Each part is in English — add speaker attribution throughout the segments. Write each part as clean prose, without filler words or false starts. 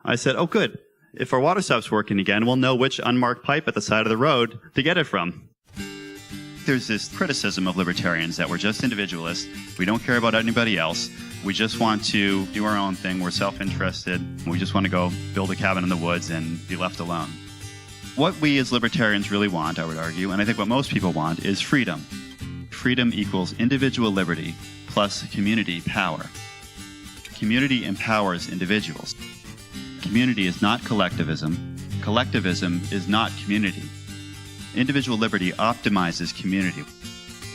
Speaker 1: I said, oh, good. If our water stops working again, we'll know which unmarked pipe at the side of the road to get it from. There's this criticism of libertarians that we're just individualists. We don't care about anybody else. We just want to do our own thing. We're self-interested. We just want to go build a cabin in the woods and be left alone. What we as libertarians really want, I would argue, and I think what most people want, is freedom. Freedom equals individual liberty plus community power. Community empowers individuals. Community is not collectivism. Collectivism is not community. Individual liberty optimizes community.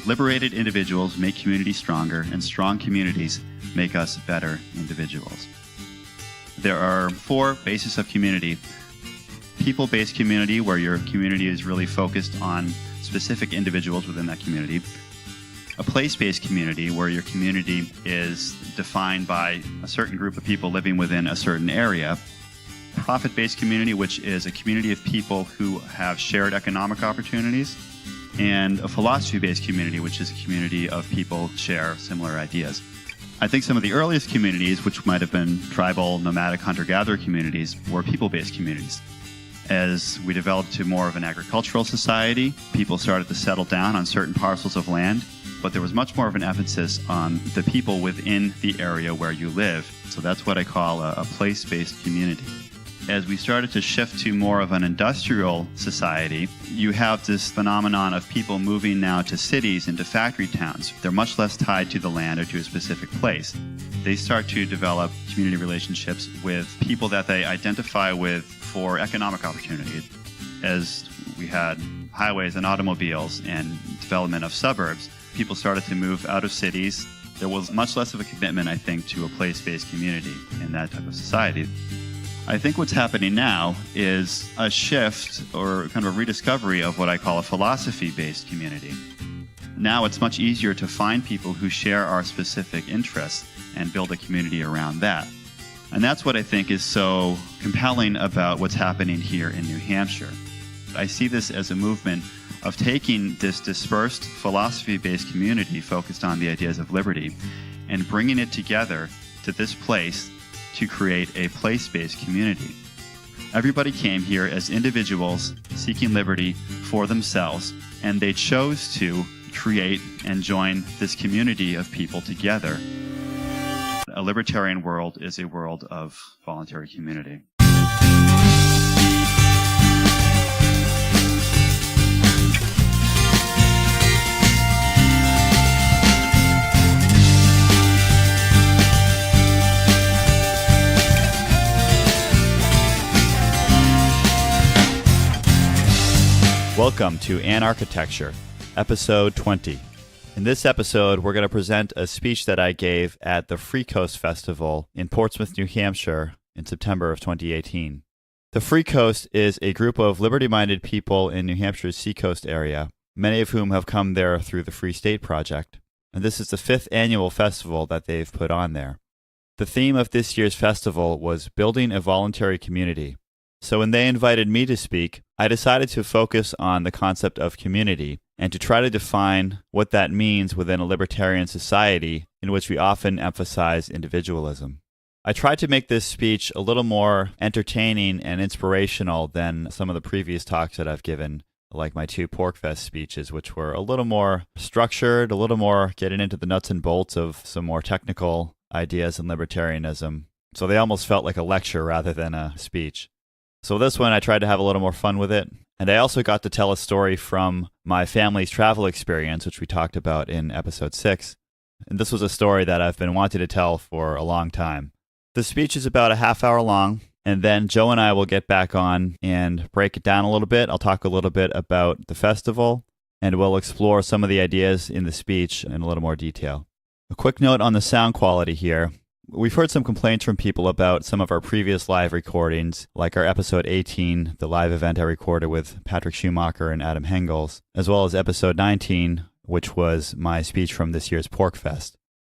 Speaker 1: Liberated individuals make community stronger, and strong communities make us better individuals. There are 4 bases of community. People-based community, where your community is really focused on specific individuals within that community. A place-based community, where your community is defined by a certain group of people living within a certain area. Profit-based community, which is a community of people who have shared economic opportunities. And a philosophy-based community, which is a community of people who share similar ideas. I think some of the earliest communities, which might have been tribal, nomadic, hunter-gatherer communities, were people-based communities. As we developed to more of an agricultural society, people started to settle down on certain parcels of land, but there was much more of an emphasis on the people within the area where you live. So that's what I call a place-based community. As we started to shift to more of an industrial society, you have this phenomenon of people moving now to cities and to factory towns. They're much less tied to the land or to a specific place. They start to develop community relationships with people that they identify with for economic opportunity. As we had highways and automobiles and development of suburbs, people started to move out of cities. There was much less of a commitment, I think, to a place-based community in that type of society. I think what's happening now is a shift or kind of a rediscovery of what I call a philosophy-based community. Now it's much easier to find people who share our specific interests and build a community around that. And that's what I think is so compelling about what's happening here in New Hampshire. I see this as a movement of taking this dispersed philosophy-based community focused on the ideas of liberty and bringing it together to this place to create a place-based community. Everybody came here as individuals seeking liberty for themselves, and they chose to create and join this community of people together. A libertarian world is a world of voluntary community. Welcome to An-Architecture, episode 20. In this episode, we're going to present a speech that I gave at the Freecoast Festival in Portsmouth, New Hampshire in September of 2018. The Freecoast is a group of liberty-minded people in New Hampshire's seacoast area, many of whom have come there through the Free State Project. And this is the 5th annual festival that they've put on there. The theme of this year's festival was building a voluntary community. So when they invited me to speak, I decided to focus on the concept of community and to try to define what that means within a libertarian society in which we often emphasize individualism. I tried to make this speech a little more entertaining and inspirational than some of the previous talks that I've given, like my 2 PorcFest speeches, which were a little more structured, a little more getting into the nuts and bolts of some more technical ideas in libertarianism. So they almost felt like a lecture rather than a speech. So this one, I tried to have a little more fun with it. And I also got to tell a story from my family's travel experience, which we talked about in episode 6. And this was a story that I've been wanting to tell for a long time. The speech is about a half hour long, and then Joe and I will get back on and break it down a little bit. I'll talk a little bit about the festival, and we'll explore some of the ideas in the speech in a little more detail. A quick note on the sound quality here. We've heard some complaints from people about some of our previous live recordings, like our episode 18, the live event I recorded with Patrick Schumacher and Adam Hengels, as well as episode 19, which was my speech from this year's PorcFest.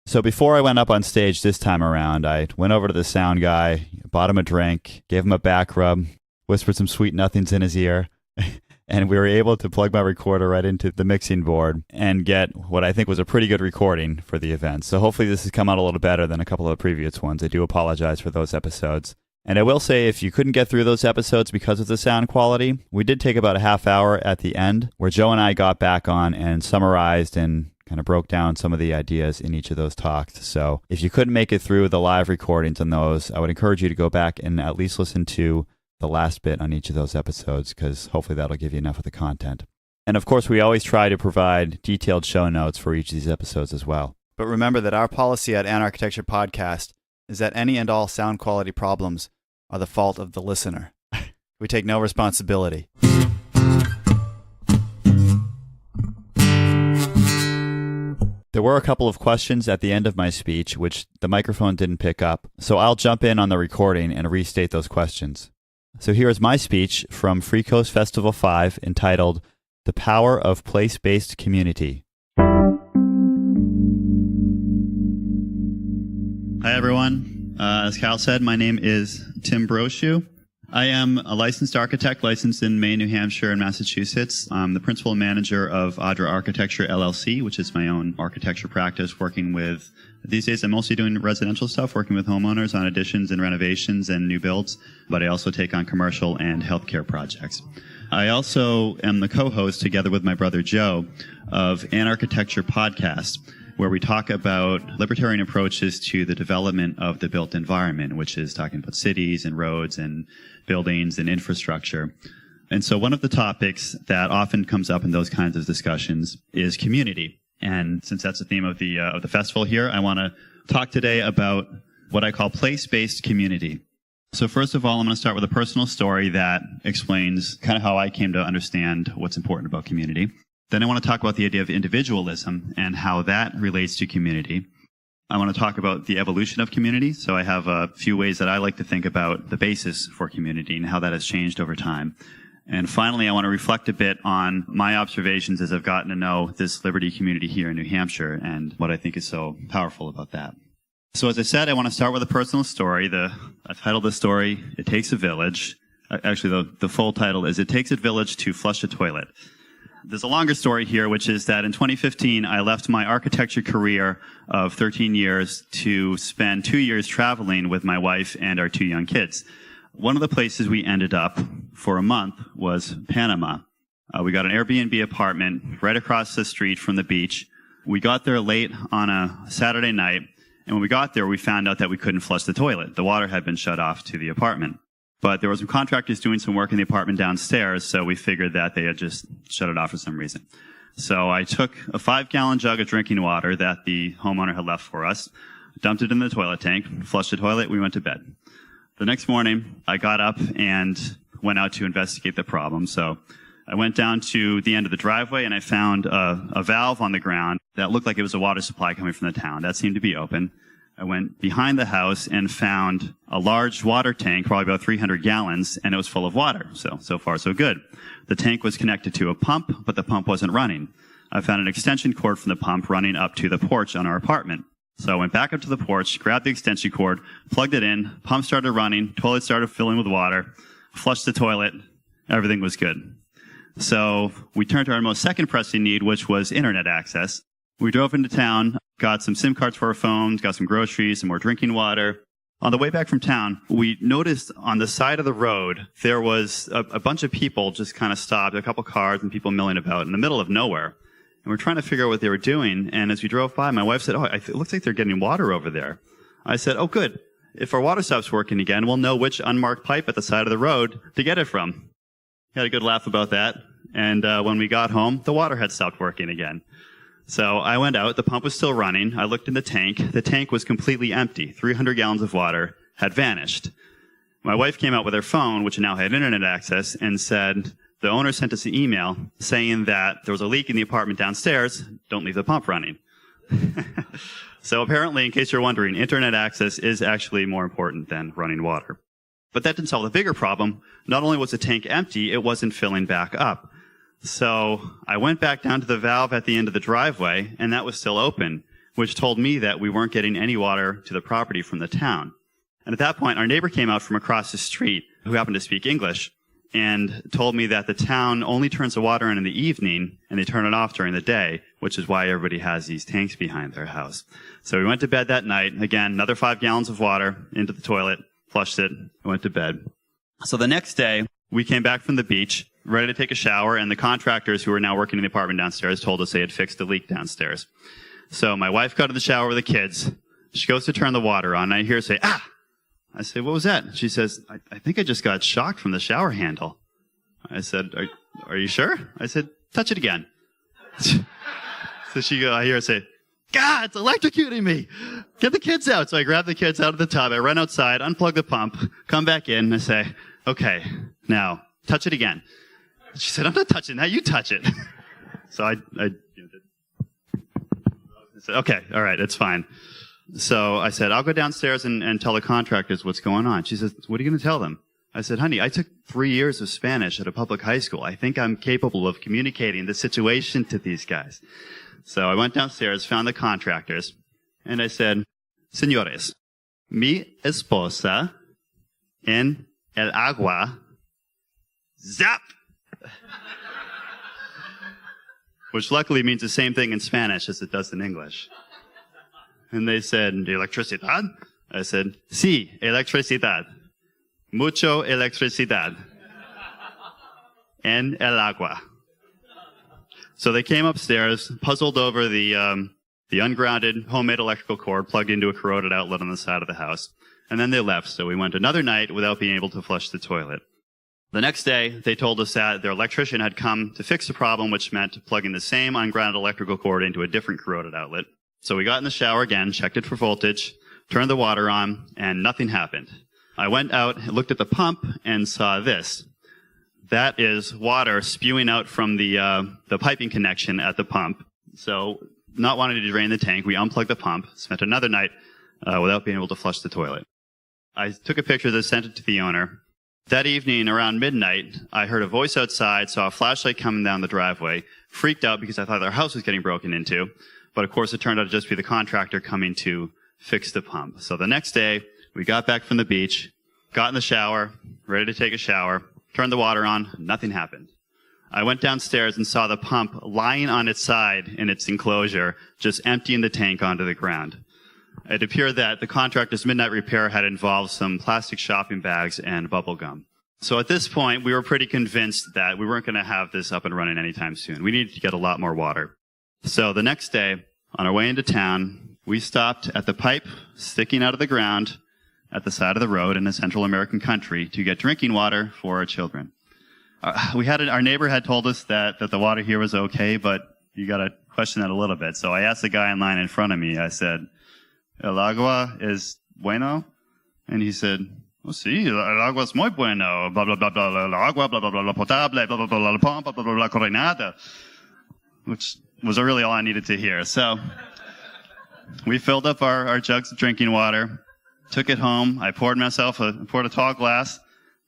Speaker 1: So before I went up on stage this time around, I went over to the sound guy, bought him a drink, gave him a back rub, whispered some sweet nothings in his ear, and we were able to plug my recorder right into the mixing board and get what I think was a pretty good recording for the event. So hopefully this has come out a little better than a couple of the previous ones. I do apologize for those episodes.
Speaker 2: And I will say, if you couldn't get through those episodes because of the sound quality, we did take about a half hour at the end where Joe and I got back on and summarized and kind of broke down some of the ideas in each of those talks. So if you couldn't make it through the live recordings on those, I would encourage you to go back and at least listen to the last bit on each of those episodes, because hopefully that'll give you enough of the content. And of course, we always try to provide detailed show notes for each of these episodes as well. But remember that our policy at An-Architecture Podcast is that any and all sound quality problems are the fault of the listener. We take no responsibility. There were a couple of questions at the end of my speech, which the microphone didn't pick up, so I'll jump in on the recording and restate those questions. So here is my speech from Freecoast Festival V entitled, The Power of Place-Based Community.
Speaker 1: Hi, everyone. As Kyle said, my name is Tim Brochu. I am a licensed architect, licensed in Maine, New Hampshire, and Massachusetts. I'm the principal manager of Audra Architecture, LLC, which is my own architecture practice, working with, these days I'm mostly doing residential stuff, working with homeowners on additions and renovations and new builds, but I also take on commercial and healthcare projects. I also am the co-host, together with my brother Joe, of An-Architecture Podcast, where we talk about libertarian approaches to the development of the built environment, which is talking about cities and roads and buildings and infrastructure. And so one of the topics that often comes up in those kinds of discussions is community. And since that's the theme of the festival here, I want to talk today about what I call place-based community. So first of all, I'm going to start with a personal story that explains kind of how I came to understand what's important about community. Then I want to talk about the idea of individualism and how that relates to community. I want to talk about the evolution of community. So I have a few ways that I like to think about the basis for community and how that has changed over time. And finally, I want to reflect a bit on my observations as I've gotten to know this Liberty community here in New Hampshire and what I think is so powerful about that. So as I said, I want to start with a personal story. I've titled the story, It Takes a Village. Actually, the full title is It Takes a Village to Flush a Toilet. There's a longer story here, which is that in 2015, I left my architecture career of 13 years to spend 2 years traveling with my wife and our 2 young kids. One of the places we ended up for a month was Panama. We got an Airbnb apartment right across the street from the beach. We got there late on a Saturday night, and when we got there, we found out that we couldn't flush the toilet. The water had been shut off to the apartment. But there were some contractors doing some work in the apartment downstairs, so we figured that they had just shut it off for some reason. So I took a 5-gallon jug of drinking water that the homeowner had left for us, dumped it in the toilet tank, flushed the toilet, we went to bed. The next morning, I got up and went out to investigate the problem. So I went down to the end of the driveway and I found a valve on the ground that looked like it was a water supply coming from the town. That seemed to be open. I went behind the house and found a large water tank, probably about 300 gallons, and it was full of water. So far, so good. The tank was connected to a pump, but the pump wasn't running. I found an extension cord from the pump running up to the porch on our apartment. So I went back up to the porch, grabbed the extension cord, plugged it in, pump started running, toilet started filling with water, flushed the toilet, everything was good. So we turned to our most second pressing need, which was internet access. We drove into town, got some SIM cards for our phones, got some groceries, some more drinking water. On the way back from town, we noticed on the side of the road, there was a bunch of people just kind of stopped, a couple cars and people milling about in the middle of nowhere. And we're trying to figure out what they were doing. And as we drove by, my wife said, it looks like they're getting water over there. I said, oh, good. If our water stops working again, we'll know which unmarked pipe at the side of the road to get it from. Had a good laugh about that. And when we got home, the water had stopped working again. So I went out. The pump was still running. I looked in the tank. The tank was completely empty. 300 gallons of water had vanished. My wife came out with her phone, which now had internet access, and said, the owner sent us an email saying that there was a leak in the apartment downstairs. Don't leave the pump running. So apparently, in case you're wondering, internet access is actually more important than running water. But that didn't solve the bigger problem. Not only was the tank empty, it wasn't filling back up. So I went back down to the valve at the end of the driveway, and that was still open, which told me that we weren't getting any water to the property from the town. And at that point, our neighbor came out from across the street, who happened to speak English, and told me that the town only turns the water on in the evening, and they turn it off during the day, which is why everybody has these tanks behind their house. So we went to bed that night. Again, another 5 gallons of water into the toilet, flushed it, I went to bed. So the next day, we came back from the beach, ready to take a shower, and the contractors who were now working in the apartment downstairs told us they had fixed a leak downstairs. So my wife got in the shower with the kids. She goes to turn the water on, and I hear her say, "Ah!" I say, "What was that?" She says, I think I just got shocked from the shower handle. I said, are you sure? I said, "Touch it again." So I hear her say, "God, it's electrocuting me. Get the kids out." So I grab the kids out of the tub. I run outside, unplug the pump, come back in, and I say, "Okay, now touch it again." She said, "I'm not touching that. You touch it." So I said, "Okay, all right, it's fine." So I said, "I'll go downstairs and tell the contractors what's going on." She says, "What are you going to tell them?" I said, "Honey, I took 3 years of Spanish at a public high school. I think I'm capable of communicating the situation to these guys." So I went downstairs, found the contractors, and I said, "Señores, mi esposa en el agua, zap!" Which luckily means the same thing in Spanish as it does in English. And they said, "Electricidad?" I said, "Sí, electricidad. Mucho electricidad. En el agua." So they came upstairs, puzzled over the ungrounded homemade electrical cord plugged into a corroded outlet on the side of the house. And then they left, so we went another night without being able to flush the toilet. The next day, they told us that their electrician had come to fix the problem, which meant plugging the same ungrounded electrical cord into a different corroded outlet. So we got in the shower again, checked it for voltage, turned the water on, and nothing happened. I went out, looked at the pump, and saw this. That is water spewing out from the piping connection at the pump. So, not wanting to drain the tank, we unplugged the pump, spent another night without being able to flush the toilet. I took a picture of this, sent it to the owner. That evening, around midnight, I heard a voice outside, saw a flashlight coming down the driveway, freaked out because I thought their house was getting broken into. But of course, it turned out to just be the contractor coming to fix the pump. So the next day, we got back from the beach, got in the shower, ready to take a shower, turned the water on, nothing happened. I went downstairs and saw the pump lying on its side in its enclosure, just emptying the tank onto the ground. It appeared that the contractor's midnight repair had involved some plastic shopping bags and bubble gum. So at this point, we were pretty convinced that we weren't going to have this up and running anytime soon. We needed to get a lot more water. So the next day, on our way into town, we stopped at the pipe sticking out of the ground at the side of the road in a Central American country to get drinking water for our children. Our neighbor had told us that the water here was okay, but you got to question that a little bit. So I asked the guy in line in front of me, I said, "El agua es bueno?" And he said, "Oh, sí, el agua es muy bueno, blah, blah, blah, blah, el agua, blah, blah, blah, potable, blah, blah, blah, la pompa, blah, blah, blah, coronada," which was really all I needed to hear. So we filled up our jugs of drinking water, took it home. I poured a tall glass,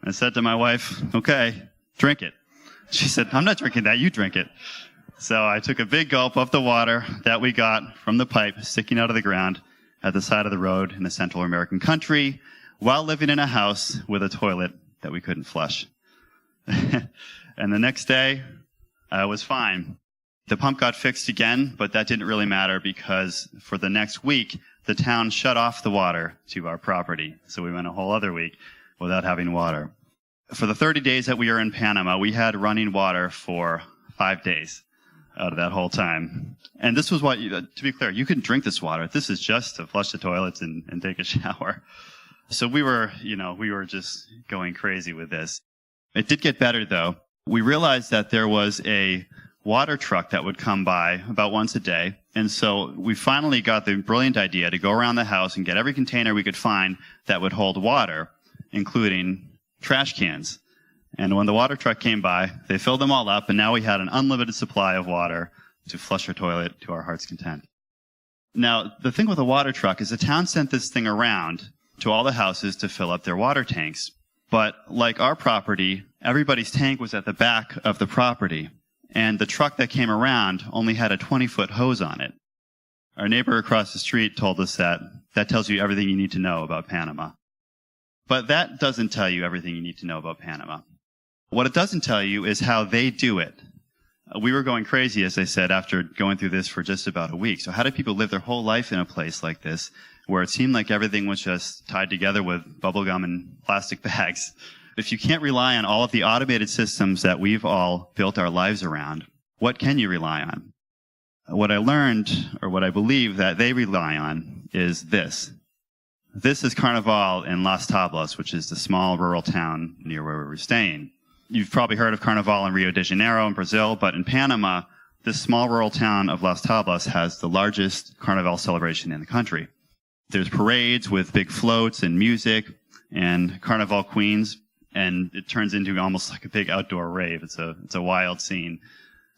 Speaker 1: and I said to my wife, "Okay, drink it." She said, "I'm not drinking that, you drink it." So I took a big gulp of the water that we got from the pipe sticking out of the ground at the side of the road in a Central American country while living in a house with a toilet that we couldn't flush. And the next day, I was fine. The pump got fixed again, but that didn't really matter because for the next week, the town shut off the water to our property. So we went a whole other week without having water. For the 30 days that we were in Panama, we had running water for 5 days out of that whole time. And this was what, to be clear, you couldn't drink this water. This is just to flush the toilets and take a shower. So we were just going crazy with this. It did get better though. We realized that there was a water truck that would come by about once a day. And so we finally got the brilliant idea to go around the house and get every container we could find that would hold water, including trash cans. And when the water truck came by, they filled them all up, and now we had an unlimited supply of water to flush our toilet to our heart's content. Now, the thing with a water truck is the town sent this thing around to all the houses to fill up their water tanks. But like our property, everybody's tank was at the back of the property, and the truck that came around only had a 20-foot hose on it. Our neighbor across the street told us that tells you everything you need to know about Panama. But that doesn't tell you everything you need to know about Panama. What it doesn't tell you is how they do it. We were going crazy, as I said, after going through this for just about a week. So how do people live their whole life in a place like this where it seemed like everything was just tied together with bubblegum and plastic bags. If you can't rely on all of the automated systems that we've all built our lives around, what can you rely on? What I learned, or what I believe that they rely on, is this. This is Carnival in Las Tablas, which is the small rural town near where we were staying. You've probably heard of Carnival in Rio de Janeiro in Brazil, but in Panama, this small rural town of Las Tablas has the largest Carnival celebration in the country. There's parades with big floats and music and Carnival queens, and it turns into almost like a big outdoor rave. It's a wild scene.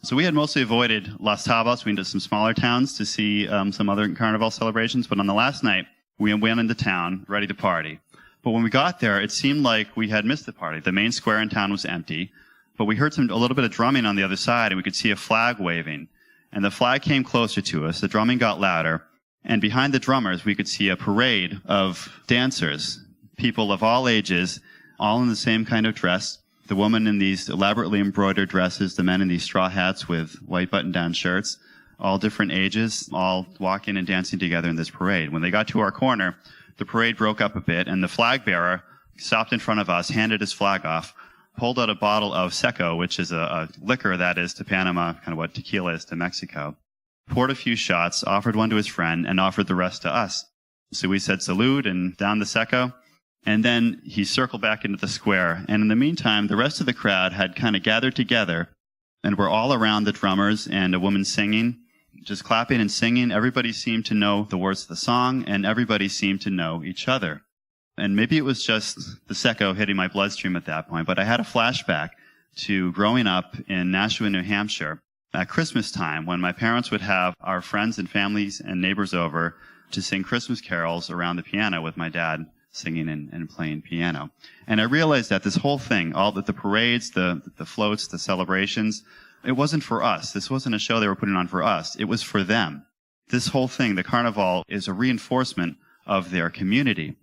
Speaker 1: So we had mostly avoided Las Tablas. We went to some smaller towns to see some other Carnival celebrations, but on the last night, we went into town ready to party. But when we got there, it seemed like we had missed the party. The main square in town was empty, but we heard a little bit of drumming on the other side, and we could see a flag waving. And the flag came closer to us. The drumming got louder, and behind the drummers, we could see a parade of dancers, people of all ages, all in the same kind of dress. The women in these elaborately embroidered dresses, the men in these straw hats with white button-down shirts, all different ages, all walking and dancing together in this parade. When they got to our corner, the parade broke up a bit, and the flag bearer stopped in front of us, handed his flag off, pulled out a bottle of Seco, which is a liquor that is to Panama kind of what tequila is to Mexico, poured a few shots, offered one to his friend, and offered the rest to us. So we said salute and down the Seco. And then he circled back into the square. And in the meantime, the rest of the crowd had kind of gathered together and were all around the drummers and a woman singing, just clapping and singing. Everybody seemed to know the words of the song, and everybody seemed to know each other. And maybe it was just the Seco hitting my bloodstream at that point, but I had a flashback to growing up in Nashua, New Hampshire at Christmas time, when my parents would have our friends and families and neighbors over to sing Christmas carols around the piano with my dad singing and playing piano. And I realized that this whole thing, all the parades, the floats, the celebrations, it wasn't for us. This wasn't a show they were putting on for us. It was for them. This whole thing, the Carnival, is a reinforcement of their community.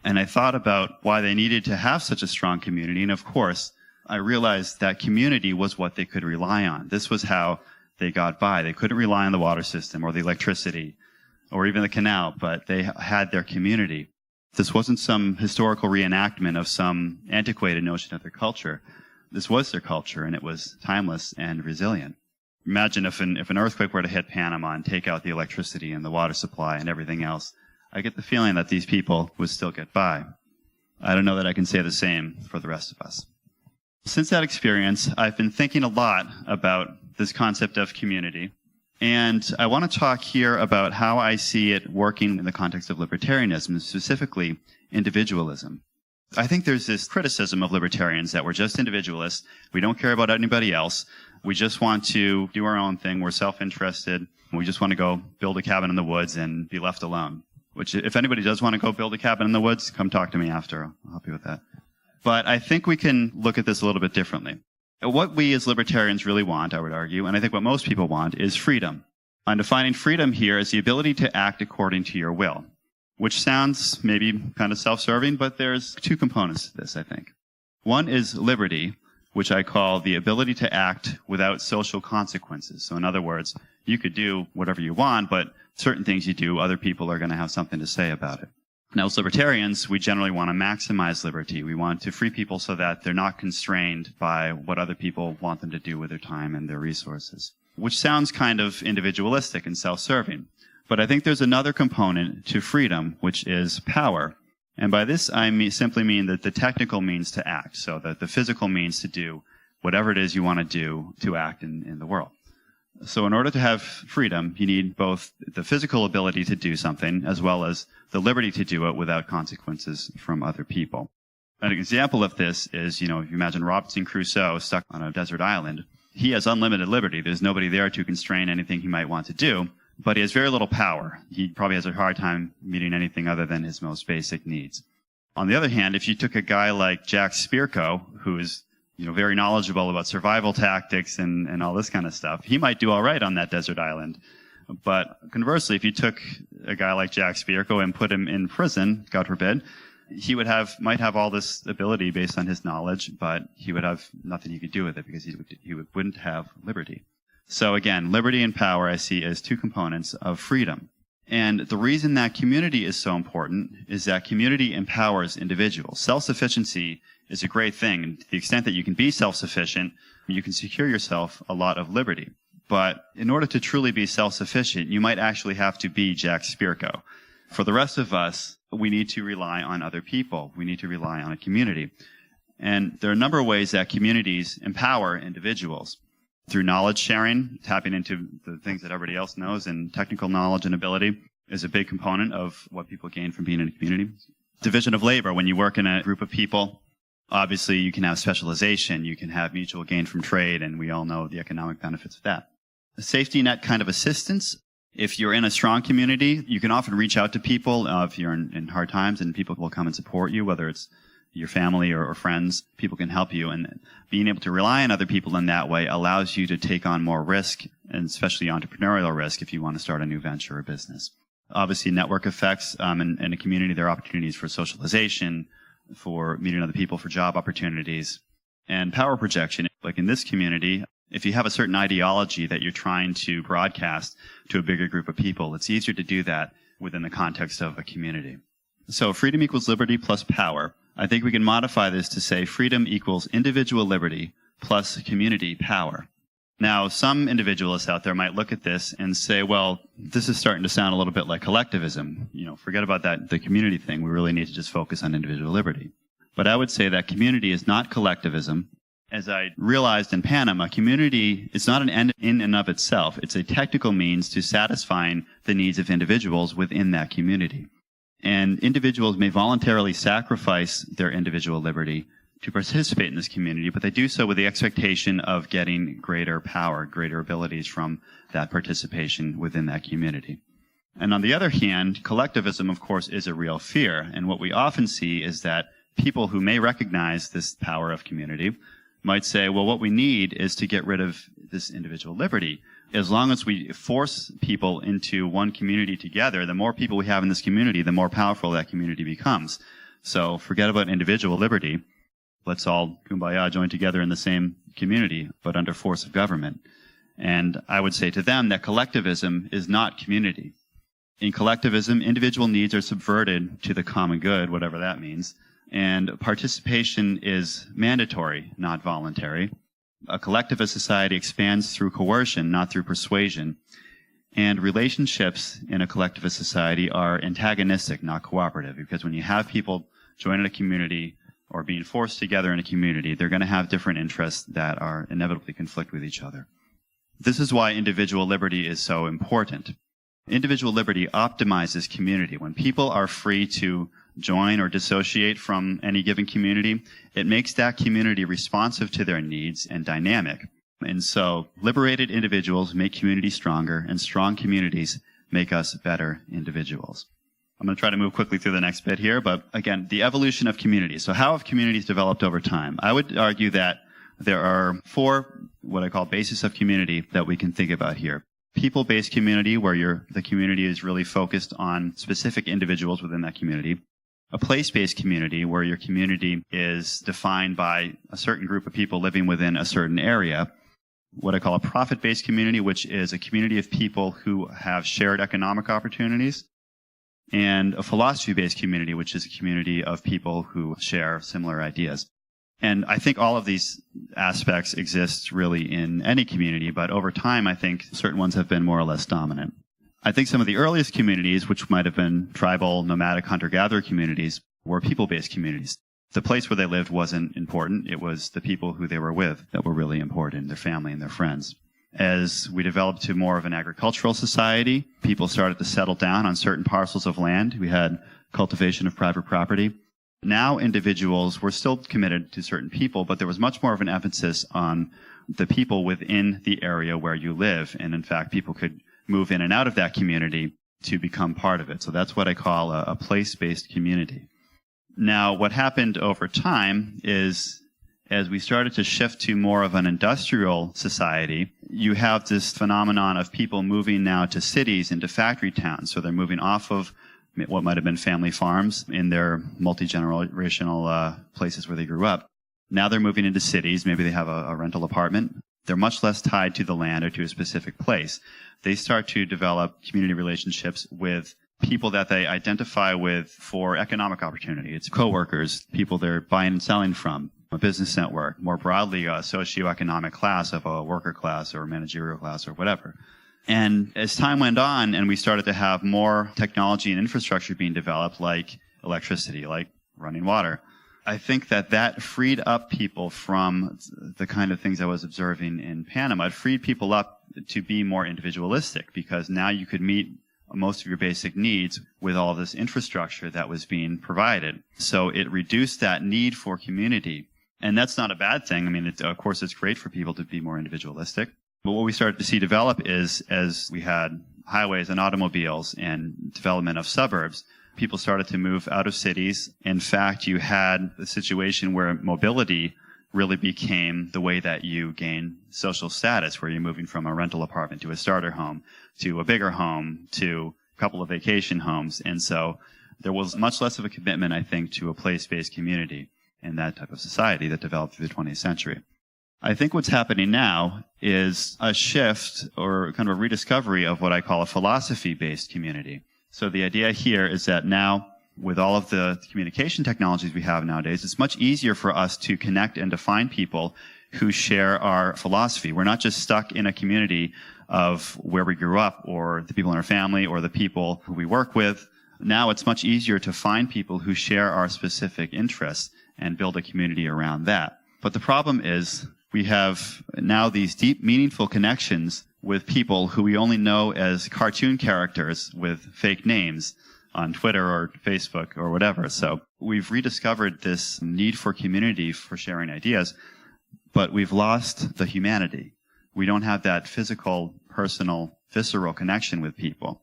Speaker 1: And I thought about why they needed to have such a strong community. And of course, I realized that community was what they could rely on. This was how they got by. They couldn't rely on the water system or the electricity or even the canal, but they had their community. This wasn't some historical reenactment of some antiquated notion of their culture. This was their culture, and it was timeless and resilient. Imagine if an earthquake were to hit Panama and take out the electricity and the water supply and everything else. I get the feeling that these people would still get by. I don't know that I can say the same for the rest of us. Since that experience, I've been thinking a lot about this concept of community. And I want to talk here about how I see it working in the context of libertarianism, specifically individualism. I think there's this criticism of libertarians that we're just individualists. We don't care about anybody else. We just want to do our own thing. We're self-interested. We just want to go build a cabin in the woods and be left alone. Which, if anybody does want to go build a cabin in the woods, come talk to me after. I'll help you with that. But I think we can look at this a little bit differently. What we as libertarians really want, I would argue, and I think what most people want, is freedom. I'm defining freedom here as the ability to act according to your will, which sounds maybe kind of self-serving, but there's two components to this, I think. One is liberty, which I call the ability to act without social consequences. So in other words, you could do whatever you want, but certain things you do, other people are going to have something to say about it. Now, as libertarians, we generally want to maximize liberty. We want to free people so that they're not constrained by what other people want them to do with their time and their resources, which sounds kind of individualistic and self-serving. But I think there's another component to freedom, which is power. And by this, I simply mean that the technical means to act, so that the physical means to do whatever it is you want to do to act in the world. So in order to have freedom, you need both the physical ability to do something as well as the liberty to do it without consequences from other people. An example of this is, if you imagine Robinson Crusoe stuck on a desert island, he has unlimited liberty. There's nobody there to constrain anything he might want to do, but he has very little power. He probably has a hard time meeting anything other than his most basic needs. On the other hand, if you took a guy like Jack Spirko, who is very knowledgeable about survival tactics and all this kind of stuff, he might do all right on that desert island. But conversely, if you took a guy like Jack Spirko and put him in prison, God forbid, he might have all this ability based on his knowledge, but he would have nothing he could do with it because he wouldn't have liberty. So again, liberty and power I see as two components of freedom. And the reason that community is so important is that community empowers individuals. Self-sufficiency is a great thing. To the extent that you can be self-sufficient, you can secure yourself a lot of liberty. But in order to truly be self-sufficient, you might actually have to be Jack Spirko. For the rest of us, we need to rely on other people. We need to rely on a community. And there are a number of ways that communities empower individuals. Through knowledge sharing, tapping into the things that everybody else knows, and technical knowledge and ability is a big component of what people gain from being in a community. Division of labor, when you work in a group of people, obviously you can have specialization, you can have mutual gain from trade, and we all know the economic benefits of that. A safety net kind of assistance. If you're in a strong community, you can often reach out to people if you're in hard times, and people will come and support you, whether it's your family or friends. People can help you, and being able to rely on other people in that way allows you to take on more risk, and especially entrepreneurial risk if you want to start a new venture or business. Obviously, network effects in a community, there are opportunities for socialization, for meeting other people, for job opportunities, and power projection. Like in this community, if you have a certain ideology that you're trying to broadcast to a bigger group of people, it's easier to do that within the context of a community. So freedom equals liberty plus power. I think we can modify this to say freedom equals individual liberty plus community power. Now, some individualists out there might look at this and say, well, this is starting to sound a little bit like collectivism. Forget about the community thing. We really need to just focus on individual liberty. But I would say that community is not collectivism. As I realized in Panama, community is not an end in and of itself. It's a technical means to satisfying the needs of individuals within that community. And individuals may voluntarily sacrifice their individual liberty to participate in this community, but they do so with the expectation of getting greater power, greater abilities from that participation within that community. And on the other hand, collectivism, of course, is a real fear. And what we often see is that people who may recognize this power of community might say, well, what we need is to get rid of this individual liberty. As long as we force people into one community together, the more people we have in this community, the more powerful that community becomes. So forget about individual liberty. Let's all kumbaya, join together in the same community, but under force of government. And I would say to them that collectivism is not community. In collectivism, individual needs are subverted to the common good, whatever that means. And participation is mandatory, not voluntary. A collectivist society expands through coercion, not through persuasion. And relationships in a collectivist society are antagonistic, not cooperative, because when you have people joining a community or being forced together in a community, they're going to have different interests that are inevitably conflict with each other. This is why individual liberty is so important. Individual liberty optimizes community. When people are free to join or dissociate from any given community, it makes that community responsive to their needs and dynamic. And so liberated individuals make community stronger, and strong communities make us better individuals. I'm going to try to move quickly through the next bit here, but again, the evolution of communities. So how have communities developed over time? I would argue that there are 4 what I call bases of community that we can think about here. People-based community, where the community is really focused on specific individuals within that community. A place-based community, where your community is defined by a certain group of people living within a certain area. What I call a profit-based community, which is a community of people who have shared economic opportunities. And a philosophy-based community, which is a community of people who share similar ideas. And I think all of these aspects exist really in any community, but over time, I think certain ones have been more or less dominant. I think some of the earliest communities, which might have been tribal, nomadic, hunter-gatherer communities, were people-based communities. The place where they lived wasn't important. It was the people who they were with that were really important, their family and their friends. As we developed to more of an agricultural society, people started to settle down on certain parcels of land. We had cultivation of private property. Now individuals were still committed to certain people, but there was much more of an emphasis on the people within the area where you live. And in fact, people could move in and out of that community to become part of it. So that's what I call a place-based community. Now, what happened over time is, as we started to shift to more of an industrial society, you have this phenomenon of people moving now to cities and to factory towns. So they're moving off of what might have been family farms in their multi-generational places where they grew up. Now they're moving into cities. Maybe they have a rental apartment. They're much less tied to the land or to a specific place. They start to develop community relationships with people that they identify with for economic opportunity. It's coworkers, people they're buying and selling from, a business network, more broadly a socioeconomic class of a worker class or managerial class or whatever. And as time went on and we started to have more technology and infrastructure being developed, like electricity, like running water, I think that freed up people from the kind of things I was observing in Panama. It freed people up to be more individualistic because now you could meet most of your basic needs with all this infrastructure that was being provided. So it reduced that need for community. And that's not a bad thing. I mean, of course, it's great for people to be more individualistic. But what we started to see develop is, as we had highways and automobiles and development of suburbs, people started to move out of cities. In fact, you had a situation where mobility really became the way that you gain social status, where you're moving from a rental apartment to a starter home, to a bigger home, to a couple of vacation homes. And so there was much less of a commitment, I think, to a place-based community in that type of society that developed through the 20th century. I think what's happening now is a shift or kind of a rediscovery of what I call a philosophy-based community. So the idea here is that now, with all of the communication technologies we have nowadays, it's much easier for us to connect and to find people who share our philosophy. We're not just stuck in a community of where we grew up or the people in our family or the people who we work with. Now it's much easier to find people who share our specific interests and build a community around that. But the problem is we have now these deep, meaningful connections with people who we only know as cartoon characters with fake names on Twitter or Facebook or whatever. So we've rediscovered this need for community for sharing ideas, but we've lost the humanity. We don't have that physical, personal, visceral connection with people.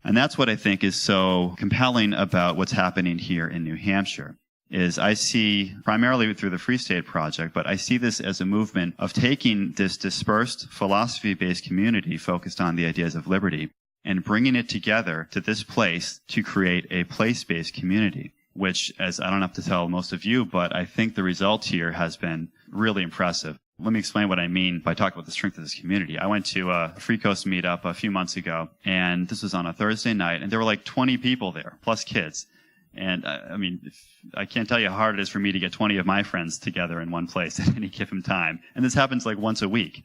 Speaker 1: And that's what I think is so compelling about what's happening here in New Hampshire. Is I see, primarily through the Free State Project, but I see this as a movement of taking this dispersed philosophy-based community focused on the ideas of liberty and bringing it together to this place to create a place-based community, which, as I don't have to tell most of you, but I think the result here has been really impressive. Let me explain what I mean by talking about the strength of this community. I went to a Freecoast meetup a few months ago, and this was on a Thursday night, and there were like 20 people there, plus kids. And I mean, I can't tell you how hard it is for me to get 20 of my friends together in one place at any given time. And this happens like once a week.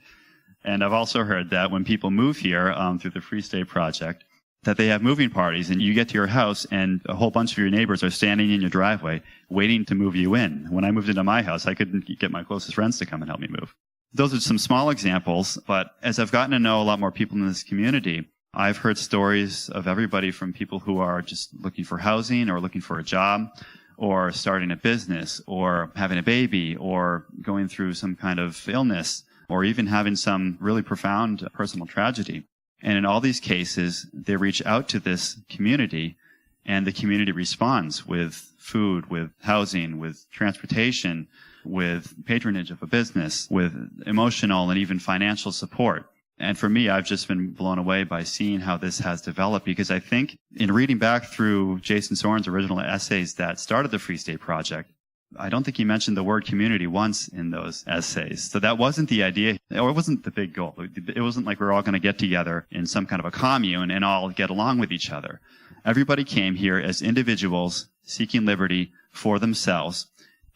Speaker 1: And I've also heard that when people move here through the Free State Project, that they have moving parties and you get to your house and a whole bunch of your neighbors are standing in your driveway waiting to move you in. When I moved into my house, I couldn't get my closest friends to come and help me move. Those are some small examples, but as I've gotten to know a lot more people in this community, I've heard stories of everybody from people who are just looking for housing or looking for a job or starting a business or having a baby or going through some kind of illness or even having some really profound personal tragedy. And in all these cases, they reach out to this community and the community responds with food, with housing, with transportation, with patronage of a business, with emotional and even financial support. And for me, I've just been blown away by seeing how this has developed because I think in reading back through Jason Soren's original essays that started the Free State Project, I don't think he mentioned the word community once in those essays. So that wasn't the idea, or it wasn't the big goal. It wasn't like we're all going to get together in some kind of a commune and all get along with each other. Everybody came here as individuals seeking liberty for themselves.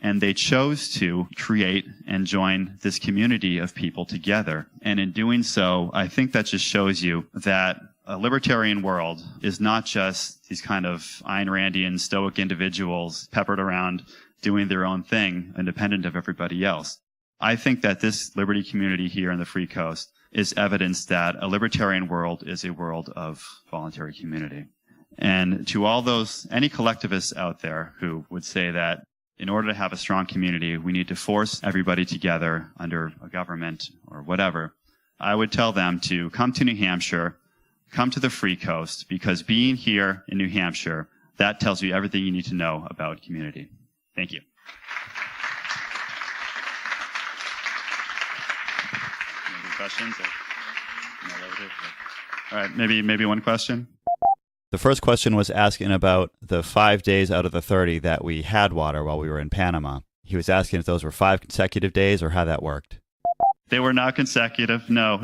Speaker 1: And they chose to create and join this community of people together. And in doing so, I think that just shows you that a libertarian world is not just these kind of Ayn Randian stoic individuals peppered around doing their own thing, independent of everybody else. I think that this liberty community here in the Free Coast is evidence that a libertarian world is a world of voluntary community. And to all those, any collectivists out there who would say that in order to have a strong community, we need to force everybody together under a government or whatever, I would tell them to come to New Hampshire, come to the Free Coast, because being here in New Hampshire, that tells you everything you need to know about community. Thank you. Any questions? All right, maybe one question.
Speaker 2: The first question was asking about the 5 days out of the 30 that we had water while we were in Panama. He was asking if those were 5 consecutive days or how that worked.
Speaker 1: They were not consecutive. No.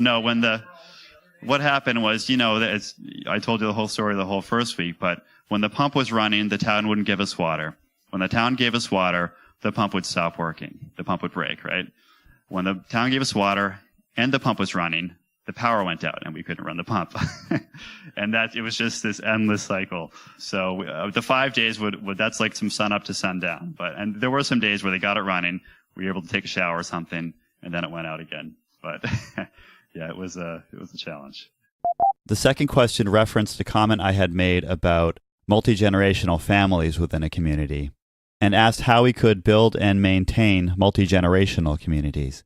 Speaker 1: What happened was, I told you the whole story the whole first week, but when the pump was running, the town wouldn't give us water. When the town gave us water, the pump would stop working. The pump would break, right? When the town gave us water and the pump was running, the power went out and we couldn't run the pump. And it was just this endless cycle. So the 5 days that's like some sun up to sundown. And there were some days where they got it running. We were able to take a shower or something, and then it went out again. But yeah, it was a challenge.
Speaker 2: The second question referenced a comment I had made about multi-generational families within a community and asked how we could build and maintain multi-generational communities.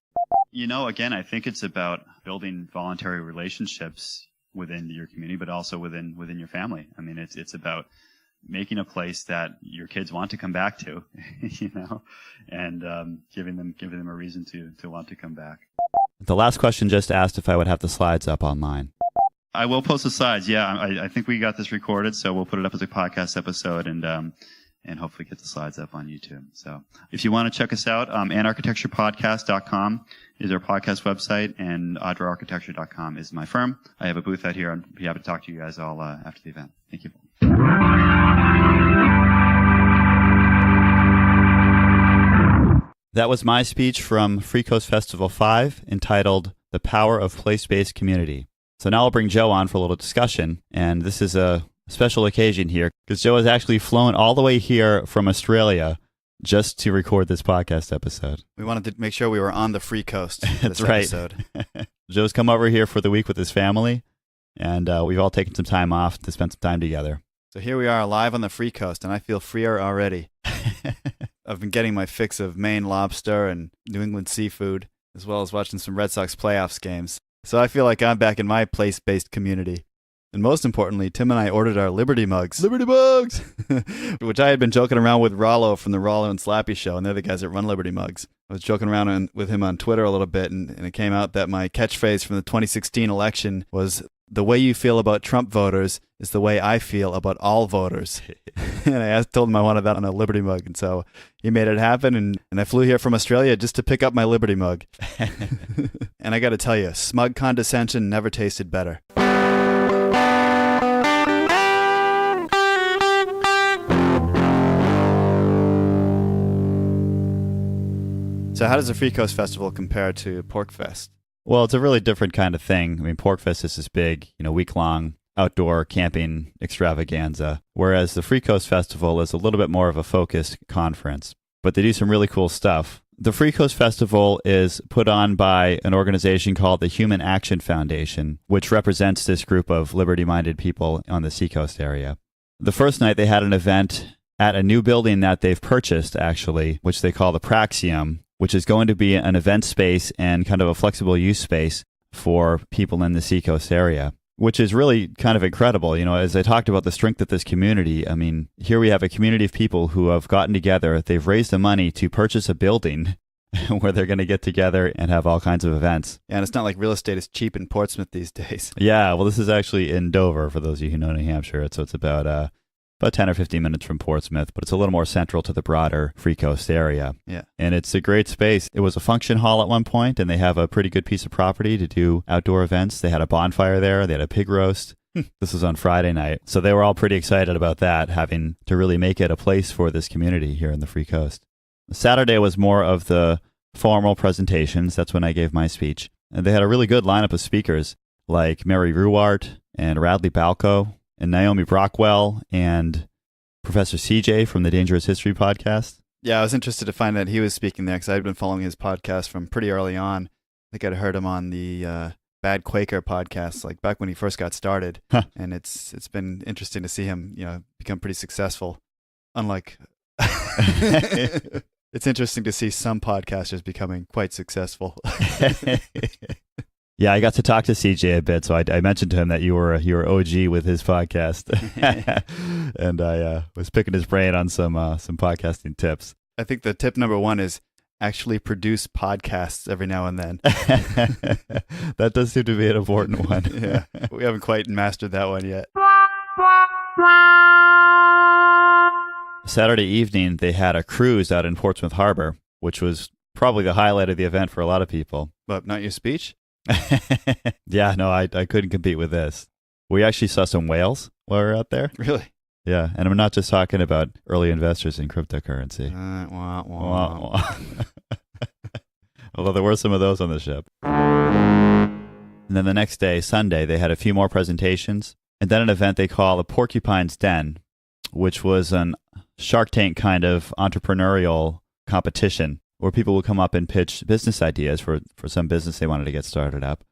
Speaker 1: Again, I think it's about building voluntary relationships within your community, but also within your family. I mean, it's about making a place that your kids want to come back to, and giving them a reason to want to come back.
Speaker 2: The last question just asked if I would have the slides up online.
Speaker 1: I will post the slides. Yeah, I think we got this recorded, so we'll put it up as a podcast episode and hopefully get the slides up on YouTube. So if you want to check us out, anarchitecturepodcast.com is our podcast website, and audrearchitecture.com is my firm. I have a booth out here. I'd be happy to talk to you guys all after the event. Thank you.
Speaker 2: That was my speech from Freecoast Festival V entitled The Power of Place-Based Community. So now I'll bring Joe on for a little discussion, and this is a special occasion here because Joe has actually flown all the way here from Australia just to record this podcast episode.
Speaker 3: We wanted to make sure we were on the free coast for
Speaker 2: That's
Speaker 3: this
Speaker 2: right.
Speaker 3: episode.
Speaker 2: Joe's come over here for the week with his family, and we've all taken some time off to spend some time together.
Speaker 3: So here we are live on the free coast, and I feel freer already. I've been getting my fix of Maine lobster and New England seafood, as well as watching some Red Sox playoffs games. So I feel like I'm back in my place-based community. And most importantly, Tim and I ordered our Liberty mugs. Liberty mugs! Which I had been joking around with Rollo from the Rollo and Slappy show, and they're the guys that run Liberty mugs. I was joking around with him on Twitter a little bit, and it came out that my catchphrase from the 2016 election was, "The way you feel about Trump voters is the way I feel about all voters." And I told him I wanted that on a Liberty mug, and so he made it happen, and I flew here from Australia just to pick up my Liberty mug. And I got to tell you, smug condescension never tasted better. So how does the Freecoast Festival compare to PorcFest?
Speaker 2: Well, it's a really different kind of thing. I mean, PorcFest is this big, week-long outdoor camping extravaganza, whereas the Freecoast Festival is a little bit more of a focused conference. But they do some really cool stuff. The Freecoast Festival is put on by an organization called the Human Action Foundation, which represents this group of liberty-minded people on the Seacoast area. The first night they had an event at a new building that they've purchased, actually, which they call the Praxium, which is going to be an event space and kind of a flexible use space for people in the Seacoast area, which is really kind of incredible. As I talked about the strength of this community, I mean, here we have a community of people who have gotten together. They've raised the money to purchase a building where they're going to get together and have all kinds of events.
Speaker 3: Yeah, and it's not like real estate is cheap in Portsmouth these days.
Speaker 2: Yeah, well, this is actually in Dover, for those of you who know New Hampshire. So it's about 10 or 15 minutes from Portsmouth, but it's a little more central to the broader Freecoast area.
Speaker 3: Yeah.
Speaker 2: And it's a great space. It was a function hall at one point, and they have a pretty good piece of property to do outdoor events. They had a bonfire there. They had a pig roast. This was on Friday night. So they were all pretty excited about that, having to really make it a place for this community here in the Free Coast. Saturday was more of the formal presentations. That's when I gave my speech. And they had a really good lineup of speakers like Mary Ruwart and Radley Balco and Naomi Brockwell and Professor CJ from the Dangerous History podcast.
Speaker 3: Yeah, I was interested to find that he was speaking there because I'd been following his podcast from pretty early on. I think I'd heard him on the Bad Quaker podcast, like back when he first got started.
Speaker 2: Huh.
Speaker 3: And it's been interesting to see him, become pretty successful. Unlike, it's interesting to see some podcasters becoming quite successul.
Speaker 2: Yeah, I got to talk to CJ a bit, so I mentioned to him that you were OG with his podcast, and I was picking his brain on some podcasting tips.
Speaker 3: I think the tip number one is actually produce podcasts every now and then.
Speaker 2: That does seem to be an important one.
Speaker 3: Yeah, we haven't quite mastered that one yet.
Speaker 2: Saturday evening, they had a cruise out in Portsmouth Harbor, which was Probably the highlight of the event for a lot of people.
Speaker 3: But not your speech?
Speaker 2: Yeah, no, I couldn't compete with this. We actually saw some whales while we were out there.
Speaker 3: Really?
Speaker 2: Yeah, and I'm not just talking about early investors in cryptocurrency.
Speaker 3: Wah, wah.
Speaker 2: Wah, wah. Although there were some of those on the ship. And then the next day, Sunday, they had a few more presentations, and then an event they call the Porcupine's Den, which was an Shark Tank kind of entrepreneurial competition where people would come up and pitch business ideas for some business they wanted to get started up.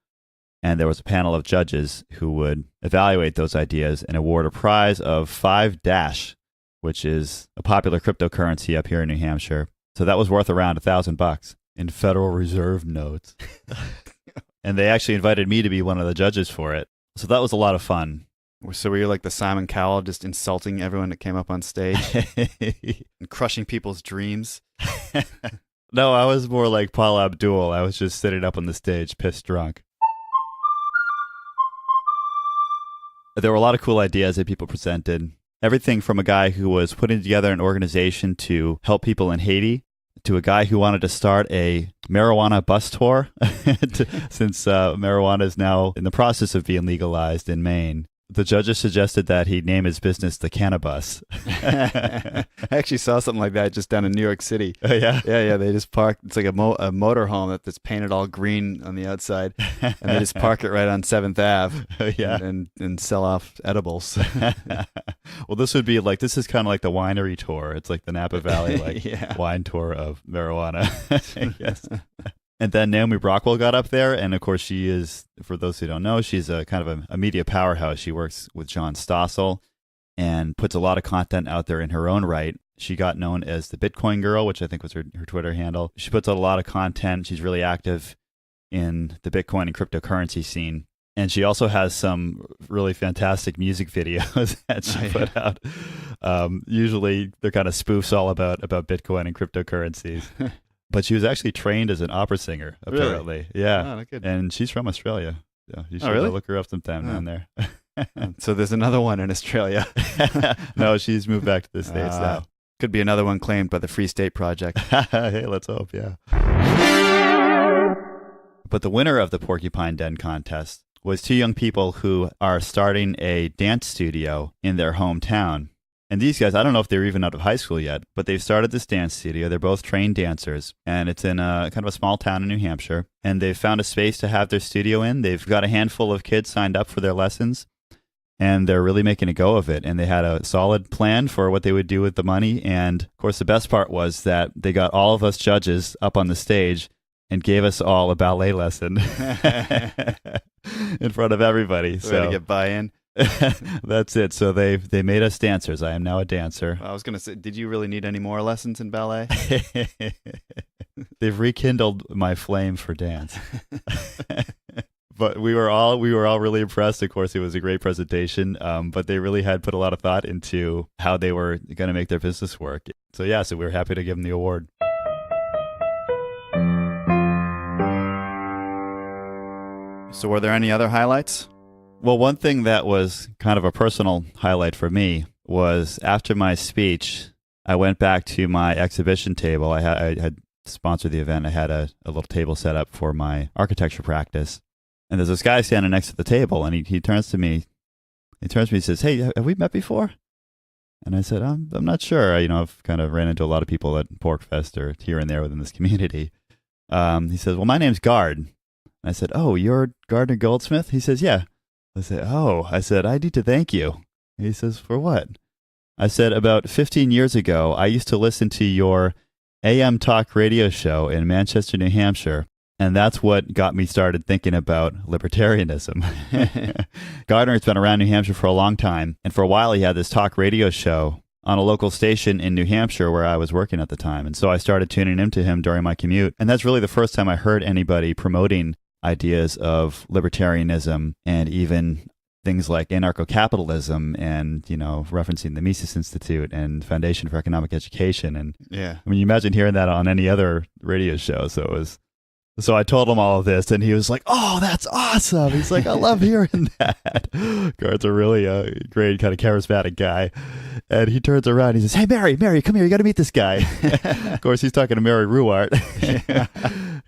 Speaker 2: And there was a panel of judges who would evaluate those ideas and award a prize of 5 Dash, which is a popular cryptocurrency up here in New Hampshire. So that was worth around $1,000 in Federal Reserve notes. And they actually invited me to be one of the judges for it. So that was a lot of fun.
Speaker 3: So were you like the Simon Cowell, just insulting everyone that came up on stage and crushing people's dreams?
Speaker 2: No, I was more like Paul Abdul. I was just sitting up on the stage, pissed drunk. There were a lot of cool ideas that people presented. Everything from a guy who was putting together an organization to help people in Haiti to a guy who wanted to start a marijuana bus tour since marijuana is now in the process of being legalized in Maine. The judges suggested that he name his business the Cannabis.
Speaker 3: I actually saw something like that just down in New York City.
Speaker 2: Oh, yeah?
Speaker 3: Yeah. They just parked. It's like a motorhome that's painted all green on the outside. And they just park it right on 7th Ave
Speaker 2: Yeah.
Speaker 3: and sell off edibles.
Speaker 2: Well, this is kind of like the winery tour. It's like the Napa Valley wine tour of marijuana. Yes. And then Naomi Brockwell got up there, and of course she is, for those who don't know, she's a kind of a media powerhouse. She works with John Stossel and puts a lot of content out there in her own right. She got known as the Bitcoin Girl, which I think was her Twitter handle. She puts out a lot of content. She's really active in the Bitcoin and cryptocurrency scene. And she also has some really fantastic music videos that she put out. Usually they're kind of spoofs all about Bitcoin and cryptocurrencies. But she was actually trained as an opera singer, apparently.
Speaker 3: Really?
Speaker 2: Yeah.
Speaker 3: Oh, good.
Speaker 2: And she's from Australia. Yeah, you should
Speaker 3: really?
Speaker 2: look her up sometime down there.
Speaker 3: So there's another one in Australia.
Speaker 2: No, she's moved back to the States now.
Speaker 3: Could be another one claimed by the Free State Project.
Speaker 2: Hey, let's hope, yeah. But the winner of the Porcupine Den contest was 2 young people who are starting a dance studio in their hometown. And these guys, I don't know if they're even out of high school yet, but they've started this dance studio. They're both trained dancers, and it's in a kind of a small town in New Hampshire. And they've found a space to have their studio in. They've got a handful of kids signed up for their lessons, and they're really making a go of it. And they had a solid plan for what they would do with the money. And, of course, the best part was that they got all of us judges up on the stage and gave us all a ballet lesson in front of everybody.
Speaker 3: So to get buy-in.
Speaker 2: That's it. So they made us dancers. I am now a dancer.
Speaker 3: I was going to say, did you really need any more lessons in ballet?
Speaker 2: They've rekindled my flame for dance. But we were all really impressed. Of course, it was a great presentation. But they really had put a lot of thought into how they were going to make their business work. So we were happy to give them the award.
Speaker 3: So were there any other highlights?
Speaker 2: Well, one thing that was kind of a personal highlight for me was after my speech, I went back to my exhibition table. I had sponsored the event. I had a little table set up for my architecture practice. And there's this guy standing next to the table, and he turns to me. He turns to me and says, "Hey, have we met before?" And I said, I'm not sure. I've kind of ran into a lot of people at PorcFest or here and there within this community. He says, "Well, my name's Gard." And I said, "Oh, you're Gardner Goldsmith?" He says, "Yeah." I said, "Oh," I said, "I need to thank you." He says, "For what?" I said, "About 15 years ago, I used to listen to your AM talk radio show in Manchester, New Hampshire, and that's what got me started thinking about libertarianism." Gardner's been around New Hampshire for a long time, and for a while he had this talk radio show on a local station in New Hampshire where I was working at the time, and so I started tuning into him during my commute, and that's really the first time I heard anybody promoting ideas of libertarianism and even things like anarcho-capitalism and, referencing the Mises Institute and Foundation for Economic Education. And
Speaker 3: yeah,
Speaker 2: I mean, you imagine hearing that on any other radio show. So it was So I told him all of this, and he was like, "Oh, that's awesome!" He's like, "I love hearing that." Gart's a really great kind of charismatic guy, and he turns around. And he says, "Hey, Mary, come here. You got to meet this guy." Of course, he's talking to Mary Ruwart,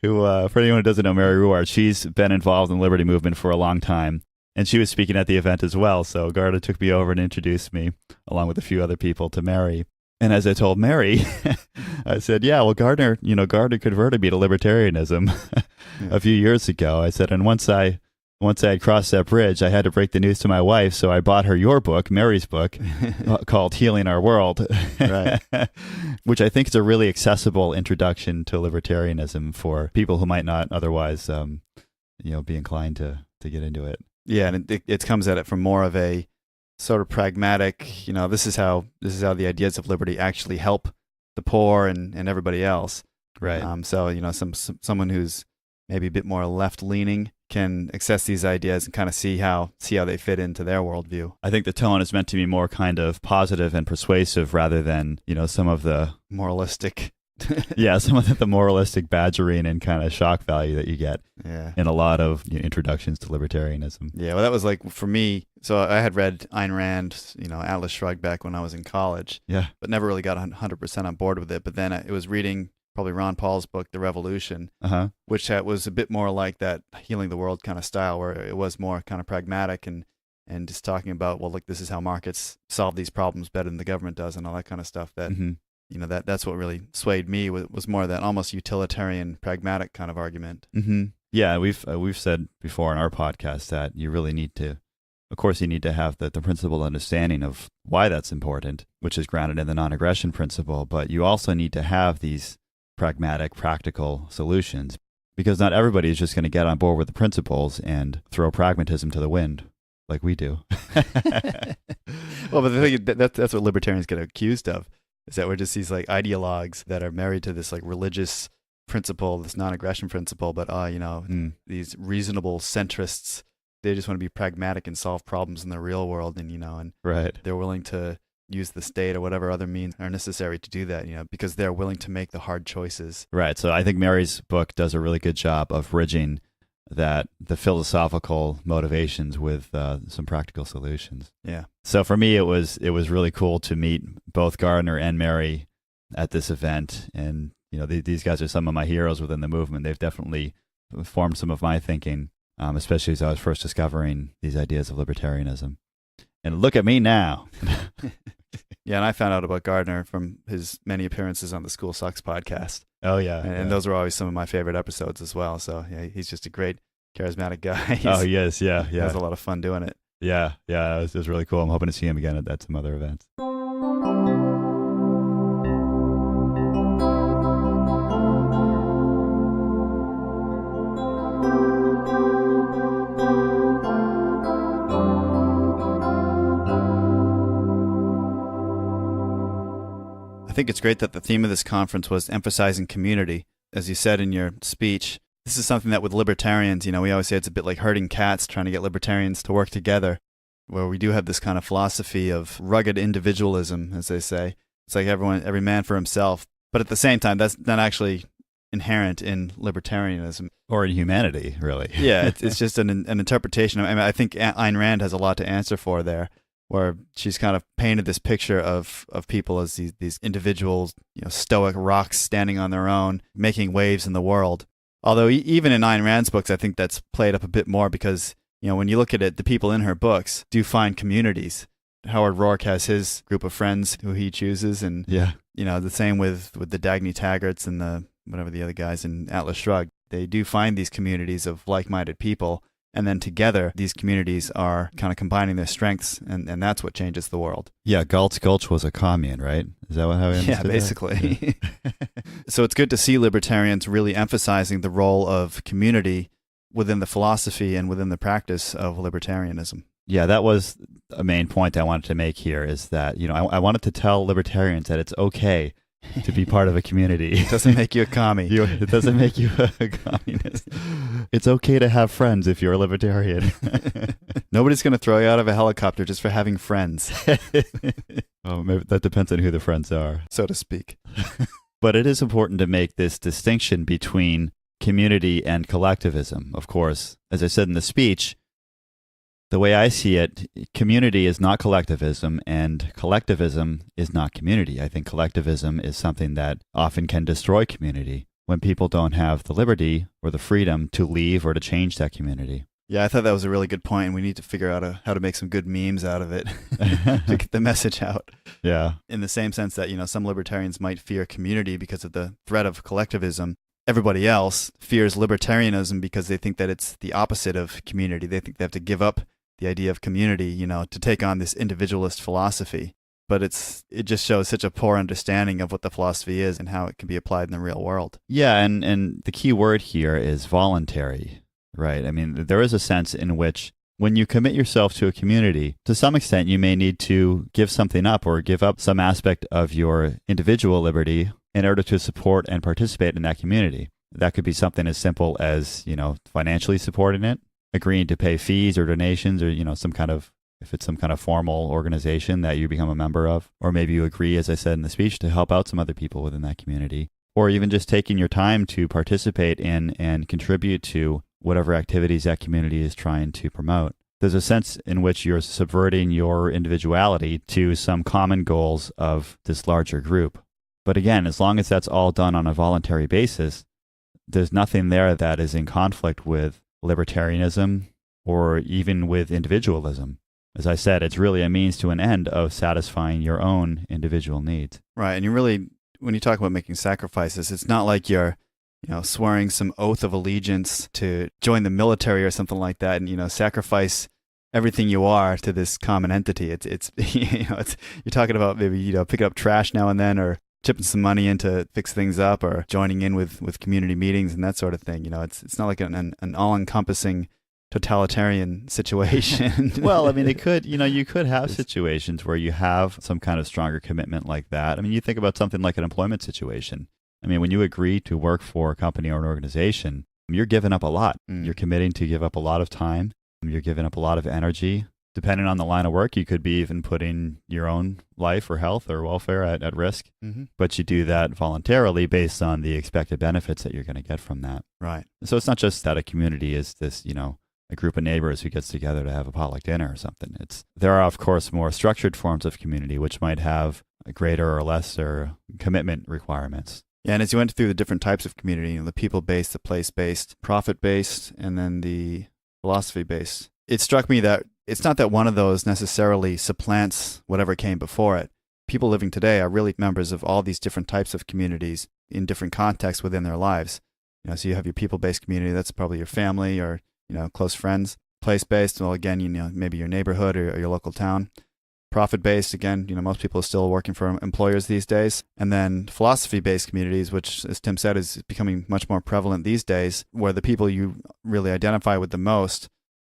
Speaker 2: who, for anyone who doesn't know Mary Ruwart, she's been involved in the liberty movement for a long time, and she was speaking at the event as well. So Garda took me over and introduced me, along with a few other people, to Mary. And as I told Mary, I said, "Yeah, well, Gardner converted me to libertarianism a few years ago." I said, and once I had crossed that bridge, I had to break the news to my wife, so I bought her your book, Mary's book, called Healing Our World,
Speaker 3: Right.
Speaker 2: which I think is a really accessible introduction to libertarianism for people who might not otherwise, be inclined to get into it.
Speaker 3: Yeah, and it comes at it from more of a sort of pragmatic, this is how the ideas of liberty actually help the poor and everybody else.
Speaker 2: Right.
Speaker 3: So, someone who's maybe a bit more left-leaning can access these ideas and kind of see how they fit into their worldview.
Speaker 2: I think the tone is meant to be more kind of positive and persuasive rather than, some of the
Speaker 3: moralistic.
Speaker 2: Yeah, some of the moralistic badgering and kind of shock value that you get in a lot of introductions to libertarianism.
Speaker 3: Yeah, well, that was like, for me, so I had read Ayn Rand, Atlas Shrugged back when I was in college, but never really got 100% on board with it. But then it was reading probably Ron Paul's book, The Revolution, which was a bit more like that Healing the World kind of style, where it was more kind of pragmatic and just talking about, well, look, this is how markets solve these problems better than the government does and all that kind of stuff. That that's what really swayed me, was more of that almost utilitarian, pragmatic kind of argument.
Speaker 2: Mm-hmm. Yeah, we've said before in our podcast that you really need to, of course, you need to have the principled understanding of why that's important, which is grounded in the non-aggression principle, but you also need to have these pragmatic, practical solutions, because not everybody is just going to get on board with the principles and throw pragmatism to the wind like we do.
Speaker 3: Well, but the thing is, that's what libertarians get accused of, is that we're just these like ideologues that are married to this like religious principle, this non-aggression principle, but these reasonable centrists, they just want to be pragmatic and solve problems in the real world, and
Speaker 2: right.
Speaker 3: They're willing to use the state or whatever other means are necessary to do that, because they're willing to make the hard choices.
Speaker 2: Right. So I think Mary's book does a really good job of bridging the philosophical motivations with some practical solutions.
Speaker 3: Yeah.
Speaker 2: So for me, it was really cool to meet both Gardner and Mary at this event, and these guys are some of my heroes within the movement. They've definitely formed some of my thinking, especially as I was first discovering these ideas of libertarianism. And look at me now.
Speaker 3: Yeah, and I found out about Gardner from his many appearances on the School Sucks podcast.
Speaker 2: Oh, yeah.
Speaker 3: And those were always some of my favorite episodes as well. So, yeah, he's just a great, charismatic guy.
Speaker 2: He is, yeah.
Speaker 3: He has a lot of fun doing it.
Speaker 2: Yeah, it was really cool. I'm hoping to see him again at some other events.
Speaker 3: I think it's great that the theme of this conference was emphasizing community. As you said in your speech, this is something that with libertarians, we always say it's a bit like herding cats, trying to get libertarians to work together, where we do have this kind of philosophy of rugged individualism, as they say. It's like every man for himself. But at the same time, that's not actually inherent in libertarianism.
Speaker 2: Or in humanity, really.
Speaker 3: Yeah, it's just an interpretation. I mean, I think Ayn Rand has a lot to answer for there, where she's kind of painted this picture of people as these individuals, stoic rocks standing on their own, making waves in the world. Although even in Ayn Rand's books, I think that's played up a bit more because, when you look at it, the people in her books do find communities. Howard Rourke has his group of friends who he chooses, and the same with the Dagny Taggarts and the whatever the other guys in Atlas Shrugged. They do find these communities of like-minded people. And then together, these communities are kind of combining their strengths, and that's what changes the world.
Speaker 2: Yeah, Galt's Gulch was a commune, right? Is that how I understood
Speaker 3: Yeah, basically. So it's good to see libertarians really emphasizing the role of community within the philosophy and within the practice of libertarianism.
Speaker 2: Yeah, that was a main point I wanted to make here, is that, I wanted to tell libertarians that it's okay to be part of a community.
Speaker 3: It doesn't make you a commie.
Speaker 2: It doesn't make you a communist. It's okay to have friends if you're a libertarian.
Speaker 3: Nobody's going to throw you out of a helicopter just for having friends.
Speaker 2: Oh, maybe that depends on who the friends are,
Speaker 3: so to speak.
Speaker 2: But it is important to make this distinction between community and collectivism. Of course, as I said in the speech, the way I see it, community is not collectivism, and collectivism is not community. I think collectivism is something that often can destroy community when people don't have the liberty or the freedom to leave or to change that community.
Speaker 3: Yeah, I thought that was a really good point, and we need to figure out how to make some good memes out of it to get the message out.
Speaker 2: Yeah.
Speaker 3: In the same sense that, some libertarians might fear community because of the threat of collectivism. Everybody else fears libertarianism because they think that it's the opposite of community. They think they have to give up the idea of community, to take on this individualist philosophy. But it just shows such a poor understanding of what the philosophy is and how it can be applied in the real world.
Speaker 2: Yeah, and the key word here is voluntary, right? I mean, there is a sense in which when you commit yourself to a community, to some extent you may need to give something up or give up some aspect of your individual liberty in order to support and participate in that community. That could be something as simple as, financially supporting it, agreeing to pay fees or donations or, if it's some kind of formal organization that you become a member of, or maybe you agree, as I said in the speech, to help out some other people within that community, or even just taking your time to participate in and contribute to whatever activities that community is trying to promote. There's a sense in which you're subverting your individuality to some common goals of this larger group. But again, as long as that's all done on a voluntary basis, there's nothing there that is in conflict with libertarianism or even with individualism. As I said, it's really a means to an end of satisfying your own individual needs.
Speaker 3: Right, and when you talk about making sacrifices, it's not like you're, swearing some oath of allegiance to join the military or something like that, and sacrifice everything you are to this common entity. It's you're talking about maybe picking up trash now and then, or chipping some money in to fix things up, or joining in with community meetings and that sort of thing. It's not like an all-encompassing totalitarian situation.
Speaker 2: Well, I mean, you could have situations where you have some kind of stronger commitment like that. I mean, you think about something like an employment situation. I mean, when you agree to work for a company or an organization, you're giving up a lot. You're committing to give up a lot of time. You're giving up a lot of energy. Depending on the line of work, you could be even putting your own life or health or welfare at risk. Mm-hmm. But you do that voluntarily based on the expected benefits that you're going to get from that.
Speaker 3: Right.
Speaker 2: So it's not just that a community is this, a group of neighbors who gets together to have a potluck dinner or something. There are, of course, more structured forms of community which might have a greater or lesser commitment requirements.
Speaker 3: Yeah, and as you went through the different types of community, the people-based, the place-based, profit-based, and then the philosophy-based, it struck me that it's not that one of those necessarily supplants whatever came before it. People living today are really members of all these different types of communities in different contexts within their lives. So you have your people-based community, that's probably your family or close friends. Place-based, well, again, maybe your neighborhood or your local town. Profit-based, again, most people are still working for employers these days. And then philosophy-based communities, which, as Tim said, is becoming much more prevalent these days, where the people you really identify with the most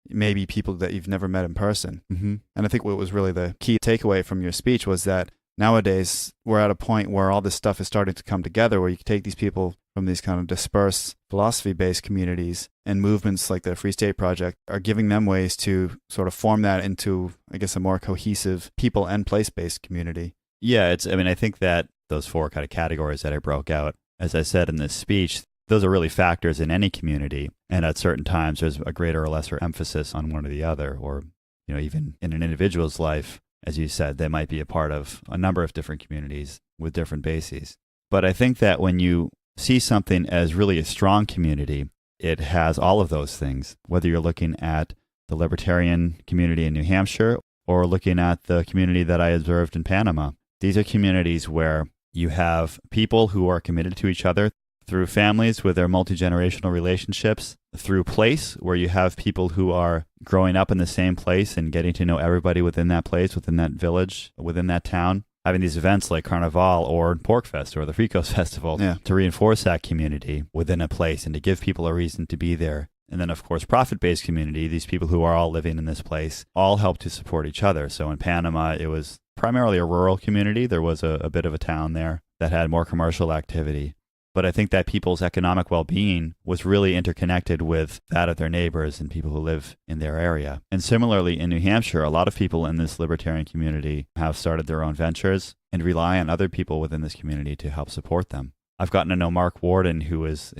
Speaker 3: may be people that you've never met in person. Mm-hmm. And I think what was really the key takeaway from your speech was that nowadays we're at a point where all this stuff is starting to come together, where you can take these people from these kind of dispersed philosophy-based communities, and movements like the Free State Project are giving them ways to sort of form that into, I guess, a more cohesive people and place-based community.
Speaker 2: Yeah, I think that those four kind of categories that I broke out, as I said in this speech, those are really factors in any community. And at certain times, there's a greater or lesser emphasis on one or the other, or, even in an individual's life, as you said, they might be a part of a number of different communities with different bases. But I think that when you see something as really a strong community, it has all of those things, whether you're looking at the libertarian community in New Hampshire or looking at the community that I observed in Panama. These are communities where you have people who are committed to each other through families with their multi-generational relationships, through place, where you have people who are growing up in the same place and getting to know everybody within that place, within that village, within that town, having these events like Carnival or Porkfest or the Freecoast Festival to reinforce that community within a place and to give people a reason to be there. And then, of course, profit-based community, these people who are all living in this place, all help to support each other. So in Panama, it was primarily a rural community. There was a bit of a town there that had more commercial activity. But I think that people's economic well-being was really interconnected with that of their neighbors and people who live in their area. And similarly, in New Hampshire, a lot of people in this libertarian community have started their own ventures and rely on other people within this community to help support them. I've gotten to know Mark Warden, who is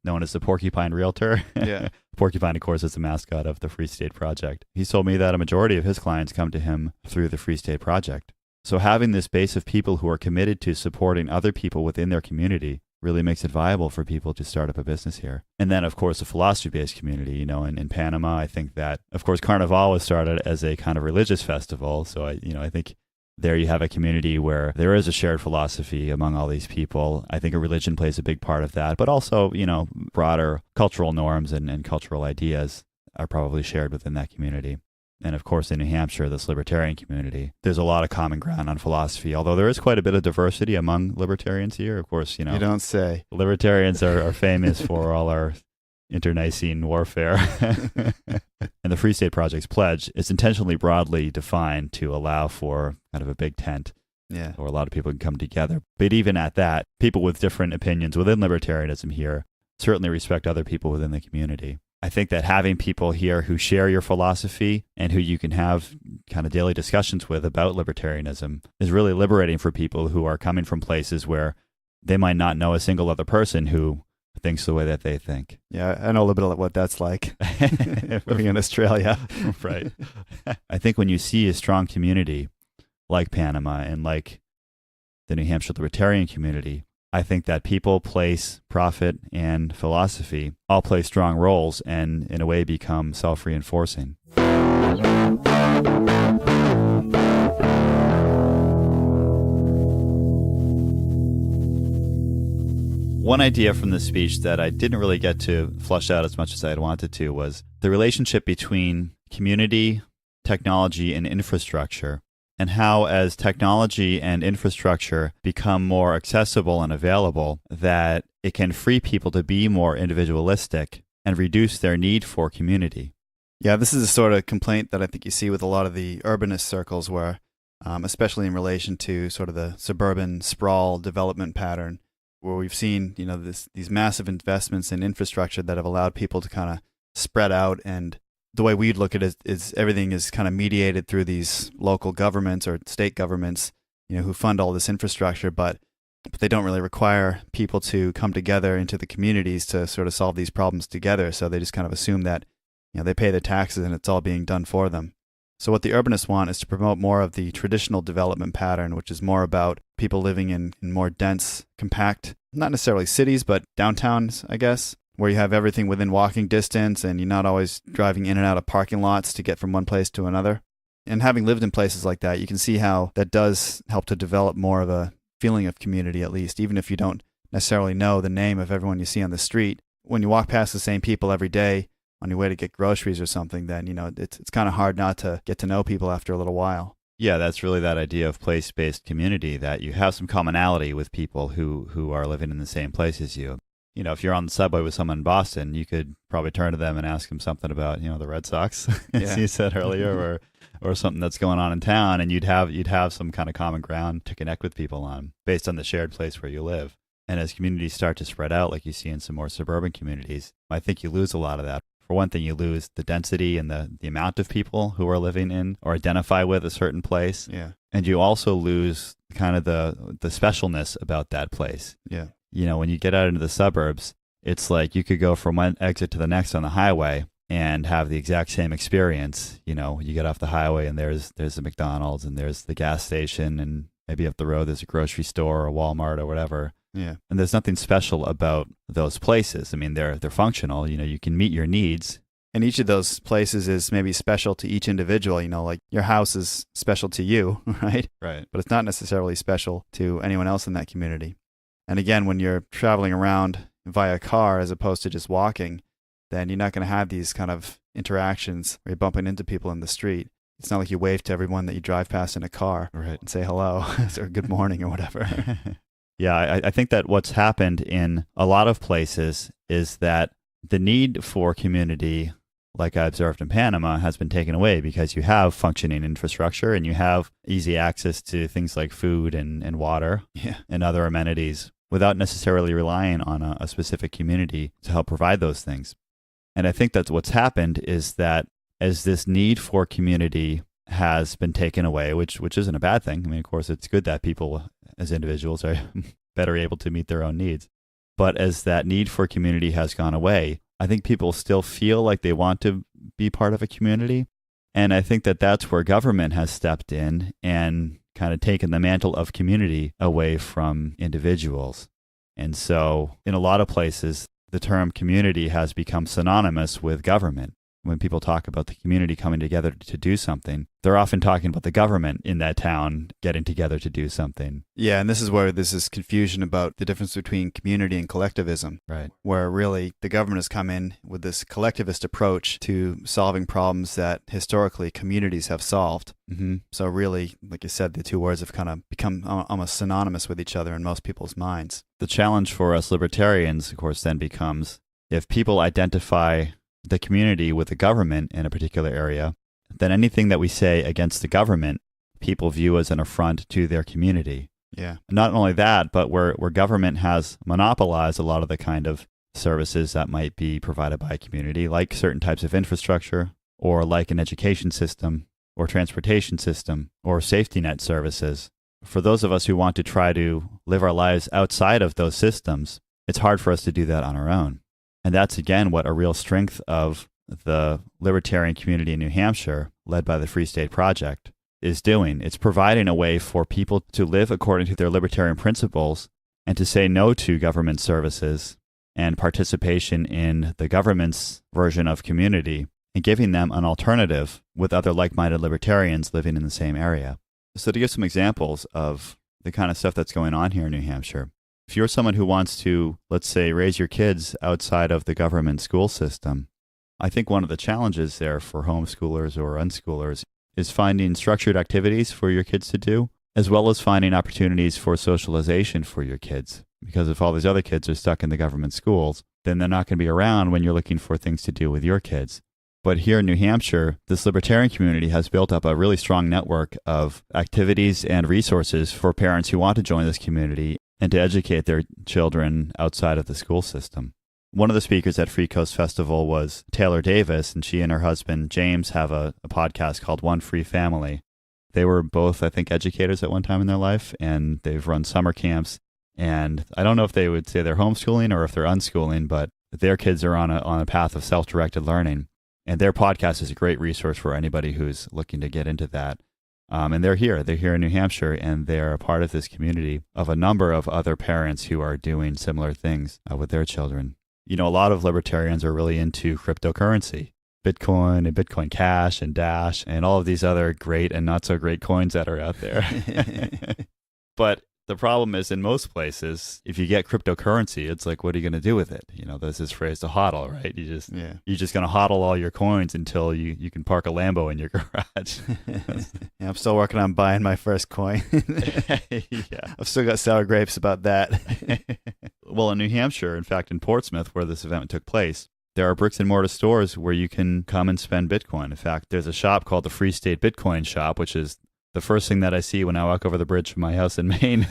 Speaker 2: known as the Porcupine Realtor.
Speaker 3: Yeah.
Speaker 2: Porcupine, of course, is the mascot of the Free State Project. He's told me that a majority of his clients come to him through the Free State Project. So having this base of people who are committed to supporting other people within their community really makes it viable for people to start up a business here. And then, of course, a philosophy-based community. In Panama, I think that, of course, Carnival was started as a kind of religious festival. So, I think there you have a community where there is a shared philosophy among all these people. I think a religion plays a big part of that, but also, broader cultural norms and cultural ideas are probably shared within that community. And of course, in New Hampshire, this libertarian community, there's a lot of common ground on philosophy, although there is quite a bit of diversity among libertarians here. Of course,
Speaker 3: You don't say.
Speaker 2: libertarians are famous for all our internecine warfare. And the Free State Project's pledge is intentionally broadly defined to allow for kind of a big tent
Speaker 3: Yeah.
Speaker 2: where a lot of people can come together. But even at that, people with different opinions within libertarianism here certainly respect other people within the community. I think that having people here who share your philosophy and who you can have kind of daily discussions with about libertarianism is really liberating for people who are coming from places where they might not know a single other person who thinks the way that they think.
Speaker 3: Yeah, I know a little bit of what that's like living in Australia.
Speaker 2: Right. I think when you see a strong community like Panama and like the New Hampshire libertarian community, I think that people, place, profit, and philosophy all play strong roles and, in a way, become self-reinforcing. One idea from the speech that I didn't really get to flush out as much as I had wanted to was the relationship between community, technology, and infrastructure, and how as technology and infrastructure become more accessible and available, that it can free people to be more individualistic and reduce their need for community.
Speaker 3: Yeah, this is a sort of complaint that I think you see with a lot of the urbanist circles where, especially in relation to sort of the suburban sprawl development pattern, where we've seen, these massive investments in infrastructure that have allowed people to kind of spread out. And the way we'd look at it is everything is kind of mediated through these local governments or state governments, who fund all this infrastructure, but they don't really require people to come together into the communities to sort of solve these problems together. So they just kind of assume that, they pay their taxes and it's all being done for them. So what the urbanists want is to promote more of the traditional development pattern, which is more about people living in more dense, compact, not necessarily cities, but downtowns, I guess, where you have everything within walking distance and you're not always driving in and out of parking lots to get from one place to another. And having lived in places like that, you can see how that does help to develop more of a feeling of community, at least, even if you don't necessarily know the name of everyone you see on the street. When you walk past the same people every day on your way to get groceries or something, then, it's kind of hard not to get to know people after a little while.
Speaker 2: Yeah, that's really that idea of place-based community, that you have some commonality with people who are living in the same place as you. If you're on the subway with someone in Boston, you could probably turn to them and ask them something about, the Red Sox, as you said earlier, or something that's going on in town, and you'd have some kind of common ground to connect with people on based on the shared place where you live. And as communities start to spread out, like you see in some more suburban communities, I think you lose a lot of that. For one thing, you lose the density and the amount of people who are living in or identify with a certain place.
Speaker 3: Yeah.
Speaker 2: And you also lose kind of the specialness about that place.
Speaker 3: Yeah.
Speaker 2: When you get out into the suburbs, it's like you could go from one exit to the next on the highway and have the exact same experience. You get off the highway and there's a McDonald's and there's the gas station, and maybe up the road there's a grocery store or a Walmart or whatever.
Speaker 3: Yeah.
Speaker 2: And there's nothing special about those places. I mean, they're functional. You can meet your needs.
Speaker 3: And each of those places is maybe special to each individual. Like your house is special to you, right?
Speaker 2: Right.
Speaker 3: But it's not necessarily special to anyone else in that community. And again, when you're traveling around via car as opposed to just walking, then you're not going to have these kind of interactions where you're bumping into people in the street. It's not like you wave to everyone that you drive past in a car and say hello or good morning or whatever.
Speaker 2: Yeah, I think that what's happened in a lot of places is that the need for community, like I observed in Panama, has been taken away because you have functioning infrastructure and you have easy access to things like food and water and other amenities without necessarily relying on a specific community to help provide those things. And I think that what's happened is that as this need for community has been taken away, which isn't a bad thing. I mean, of course, it's good that people as individuals are better able to meet their own needs. But as that need for community has gone away, I think people still feel like they want to be part of a community. And I think that that's where government has stepped in and kind of taken the mantle of community away from individuals. And so in a lot of places, the term community has become synonymous with government. When people talk about the community coming together to do something, they're often talking about the government in that town getting together to do something.
Speaker 3: Yeah, and this is where there's this confusion about the difference between community and collectivism.
Speaker 2: Right.
Speaker 3: Where really the government has come in with this collectivist approach to solving problems that historically communities have solved.
Speaker 2: Mm-hmm.
Speaker 3: So really, like you said, the two words have kind of become almost synonymous with each other in most people's minds.
Speaker 2: The challenge for us libertarians, of course, then becomes if people identify the community with the government in a particular area, then anything that we say against the government, people view as an affront to their community.
Speaker 3: Yeah.
Speaker 2: Not only that, but where government has monopolized a lot of the kind of services that might be provided by a community, like certain types of infrastructure, or like an education system, or transportation system, or safety net services. For those of us who want to try to live our lives outside of those systems, it's hard for us to do that on our own. And that's, again, what a real strength of the libertarian community in New Hampshire, led by the Free State Project, is doing. It's providing a way for people to live according to their libertarian principles and to say no to government services and participation in the government's version of community and giving them an alternative with other like-minded libertarians living in the same area. So to give some examples of the kind of stuff that's going on here in New Hampshire, if you're someone who wants to, let's say, raise your kids outside of the government school system, I think one of the challenges there for homeschoolers or unschoolers is finding structured activities for your kids to do, as well as finding opportunities for socialization for your kids. Because if all these other kids are stuck in the government schools, then they're not going to be around when you're looking for things to do with your kids. But here in New Hampshire, this libertarian community has built up a really strong network of activities and resources for parents who want to join this community and to educate their children outside of the school system. One of the speakers at Freecoast Festival was Taylor Davis, and she and her husband James have a podcast called One Free Family. They were both, I think, educators at one time in their life, and they've run summer camps. And I don't know if they would say they're homeschooling or if they're unschooling, but their kids are on a path of self-directed learning. And their podcast is a great resource for anybody who's looking to get into that. And they're here in New Hampshire, and they're a part of this community of a number of other parents who are doing similar things with their children. You know, a lot of libertarians are really into cryptocurrency, Bitcoin and Bitcoin Cash and Dash and all of these other great and not so great coins that are out there. But the problem is in most places, if you get cryptocurrency, it's like, what are you going to do with it? You know, there's this phrase to hodl, right? You're just going to hodl all your coins until you can park a Lambo in your garage.
Speaker 3: Yeah, I'm still working on buying my first coin.
Speaker 2: Yeah.
Speaker 3: I've still got sour grapes about that.
Speaker 2: Well, in New Hampshire, in fact, in Portsmouth, where this event took place, there are bricks and mortar stores where you can come and spend Bitcoin. In fact, there's a shop called the Free State Bitcoin Shop, which is the first thing that I see when I walk over the bridge from my house in Maine.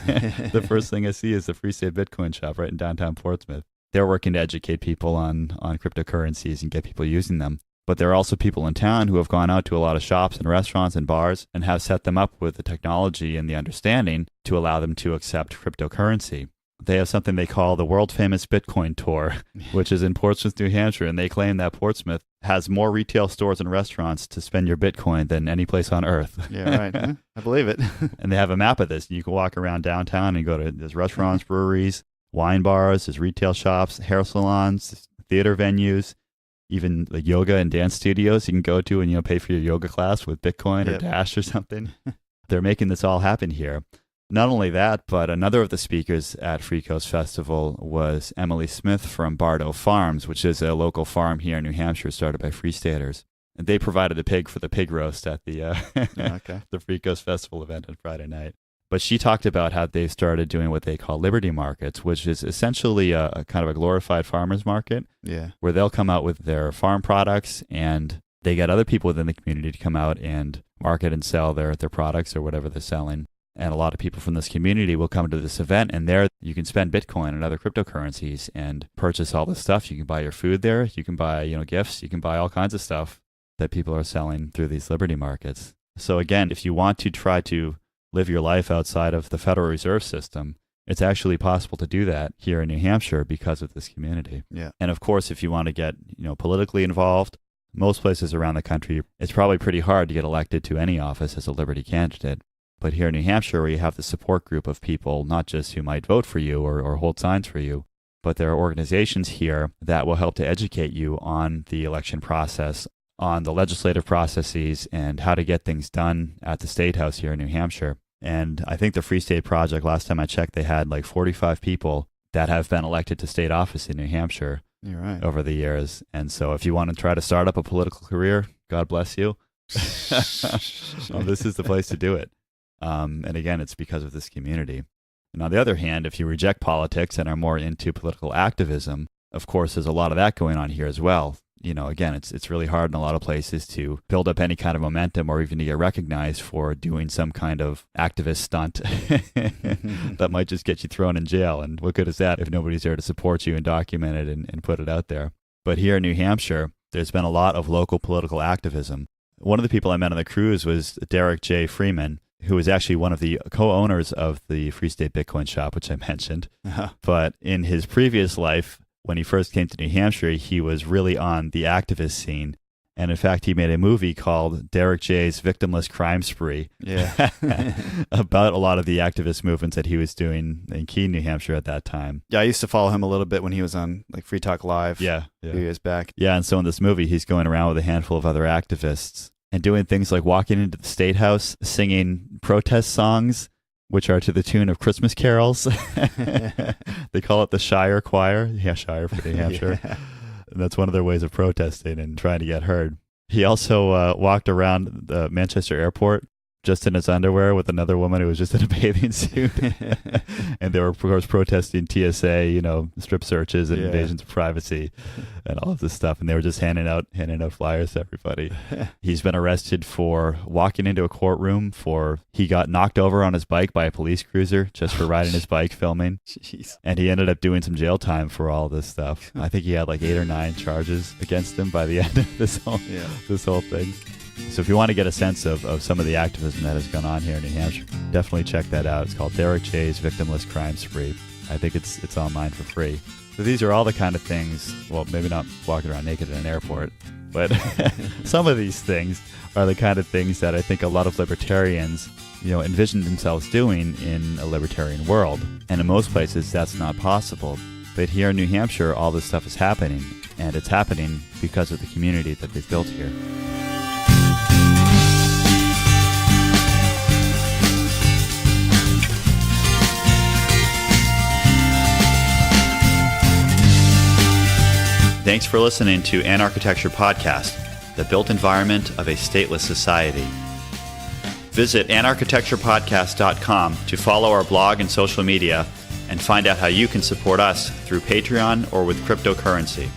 Speaker 2: The first thing I see is the Free State Bitcoin Shop right in downtown Portsmouth. They're working to educate people on cryptocurrencies and get people using them. But there are also people in town who have gone out to a lot of shops and restaurants and bars and have set them up with the technology and the understanding to allow them to accept cryptocurrency. They have something they call the world famous Bitcoin tour, which is in Portsmouth, New Hampshire, and they claim that Portsmouth has more retail stores and restaurants to spend your Bitcoin than any place on earth.
Speaker 3: Yeah, right. Huh? I believe it.
Speaker 2: And they have a map of this. You can walk around downtown and go to there's restaurants, breweries, wine bars, there's retail shops, hair salons, theater venues, even like yoga and dance studios you can go to and pay for your yoga class with Bitcoin or Dash or something. They're making this all happen here. Not only that, but another of the speakers at Freecoast Festival was Emily Smith from Bardo Farms, which is a local farm here in New Hampshire started by Free Staters. And they provided a pig for the pig roast at the the Freecoast Festival event on Friday night. But she talked about how they started doing what they call liberty markets, which is essentially a kind of a glorified farmer's market, where they'll come out with their farm products and they get other people within the community to come out and market and sell their products or whatever they're selling. And a lot of people from this community will come to this event, and there you can spend Bitcoin and other cryptocurrencies and purchase all this stuff. You can buy your food there. You can buy, gifts. You can buy all kinds of stuff that people are selling through these liberty markets. So again, if you want to try to live your life outside of the Federal Reserve System It's actually possible to do that here in New Hampshire because of this community.
Speaker 3: Yeah.
Speaker 2: And of course, if you want to get, politically involved, most places around the country, it's probably pretty hard to get elected to any office as a Liberty candidate. But here in New Hampshire, we have the support group of people, not just who might vote for you or hold signs for you, but there are organizations here that will help to educate you on the election process, on the legislative processes, and how to get things done at the State House here in New Hampshire. And I think the Free State Project, last time I checked, they had like 45 people that have been elected to state office in New Hampshire over the years. And so if you want to try to start up a political career, God bless you. Well, this is the place to do it. And again, it's because of this community. And on the other hand, if you reject politics and are more into political activism, of course, there's a lot of that going on here as well. Again, it's really hard in a lot of places to build up any kind of momentum or even to get recognized for doing some kind of activist stunt that might just get you thrown in jail. And what good is that if nobody's there to support you and document it and put it out there? But here in New Hampshire, there's been a lot of local political activism. One of the people I met on the cruise was Derek J. Freeman, who was actually one of the co-owners of the Free State Bitcoin Shop, which I mentioned. But in his previous life, when he first came to New Hampshire, he was really on the activist scene. And in fact, he made a movie called Derek J's Victimless Crime Spree about a lot of the activist movements that he was doing in Keene, New Hampshire at that time.
Speaker 3: Yeah, I used to follow him a little bit when he was on like Free Talk Live a few years back.
Speaker 2: Yeah, and so in this movie, he's going around with a handful of other activists and doing things like walking into the State House, singing protest songs, which are to the tune of Christmas carols. They call it the Shire Choir. Yeah, Shire for New Hampshire. And that's one of their ways of protesting and trying to get heard. He also walked around the Manchester airport just in his underwear with another woman who was just in a bathing suit. And they were, of course, protesting TSA, strip searches and invasions of privacy and all of this stuff. And they were just handing out flyers to everybody. He's been arrested for walking into a courtroom he got knocked over on his bike by a police cruiser just for riding his bike filming.
Speaker 3: Jeez.
Speaker 2: And he ended up doing some jail time for all this stuff. I think he had like 8 or 9 charges against him by the end of this whole thing. So if you want to get a sense of some of the activism that has gone on here in New Hampshire, definitely check that out. It's called Derek J's Victimless Crime Spree. I think it's online for free. So these are all the kind of things, well, maybe not walking around naked in an airport, but some of these things are the kind of things that I think a lot of libertarians, envision themselves doing in a libertarian world. And in most places, that's not possible. But here in New Hampshire, all this stuff is happening, and it's happening because of the community that they've built here. Thanks for listening to Anarchitecture Podcast, the built environment of a stateless society. Visit anarchitecturepodcast.com to follow our blog and social media and find out how you can support us through Patreon or with cryptocurrency.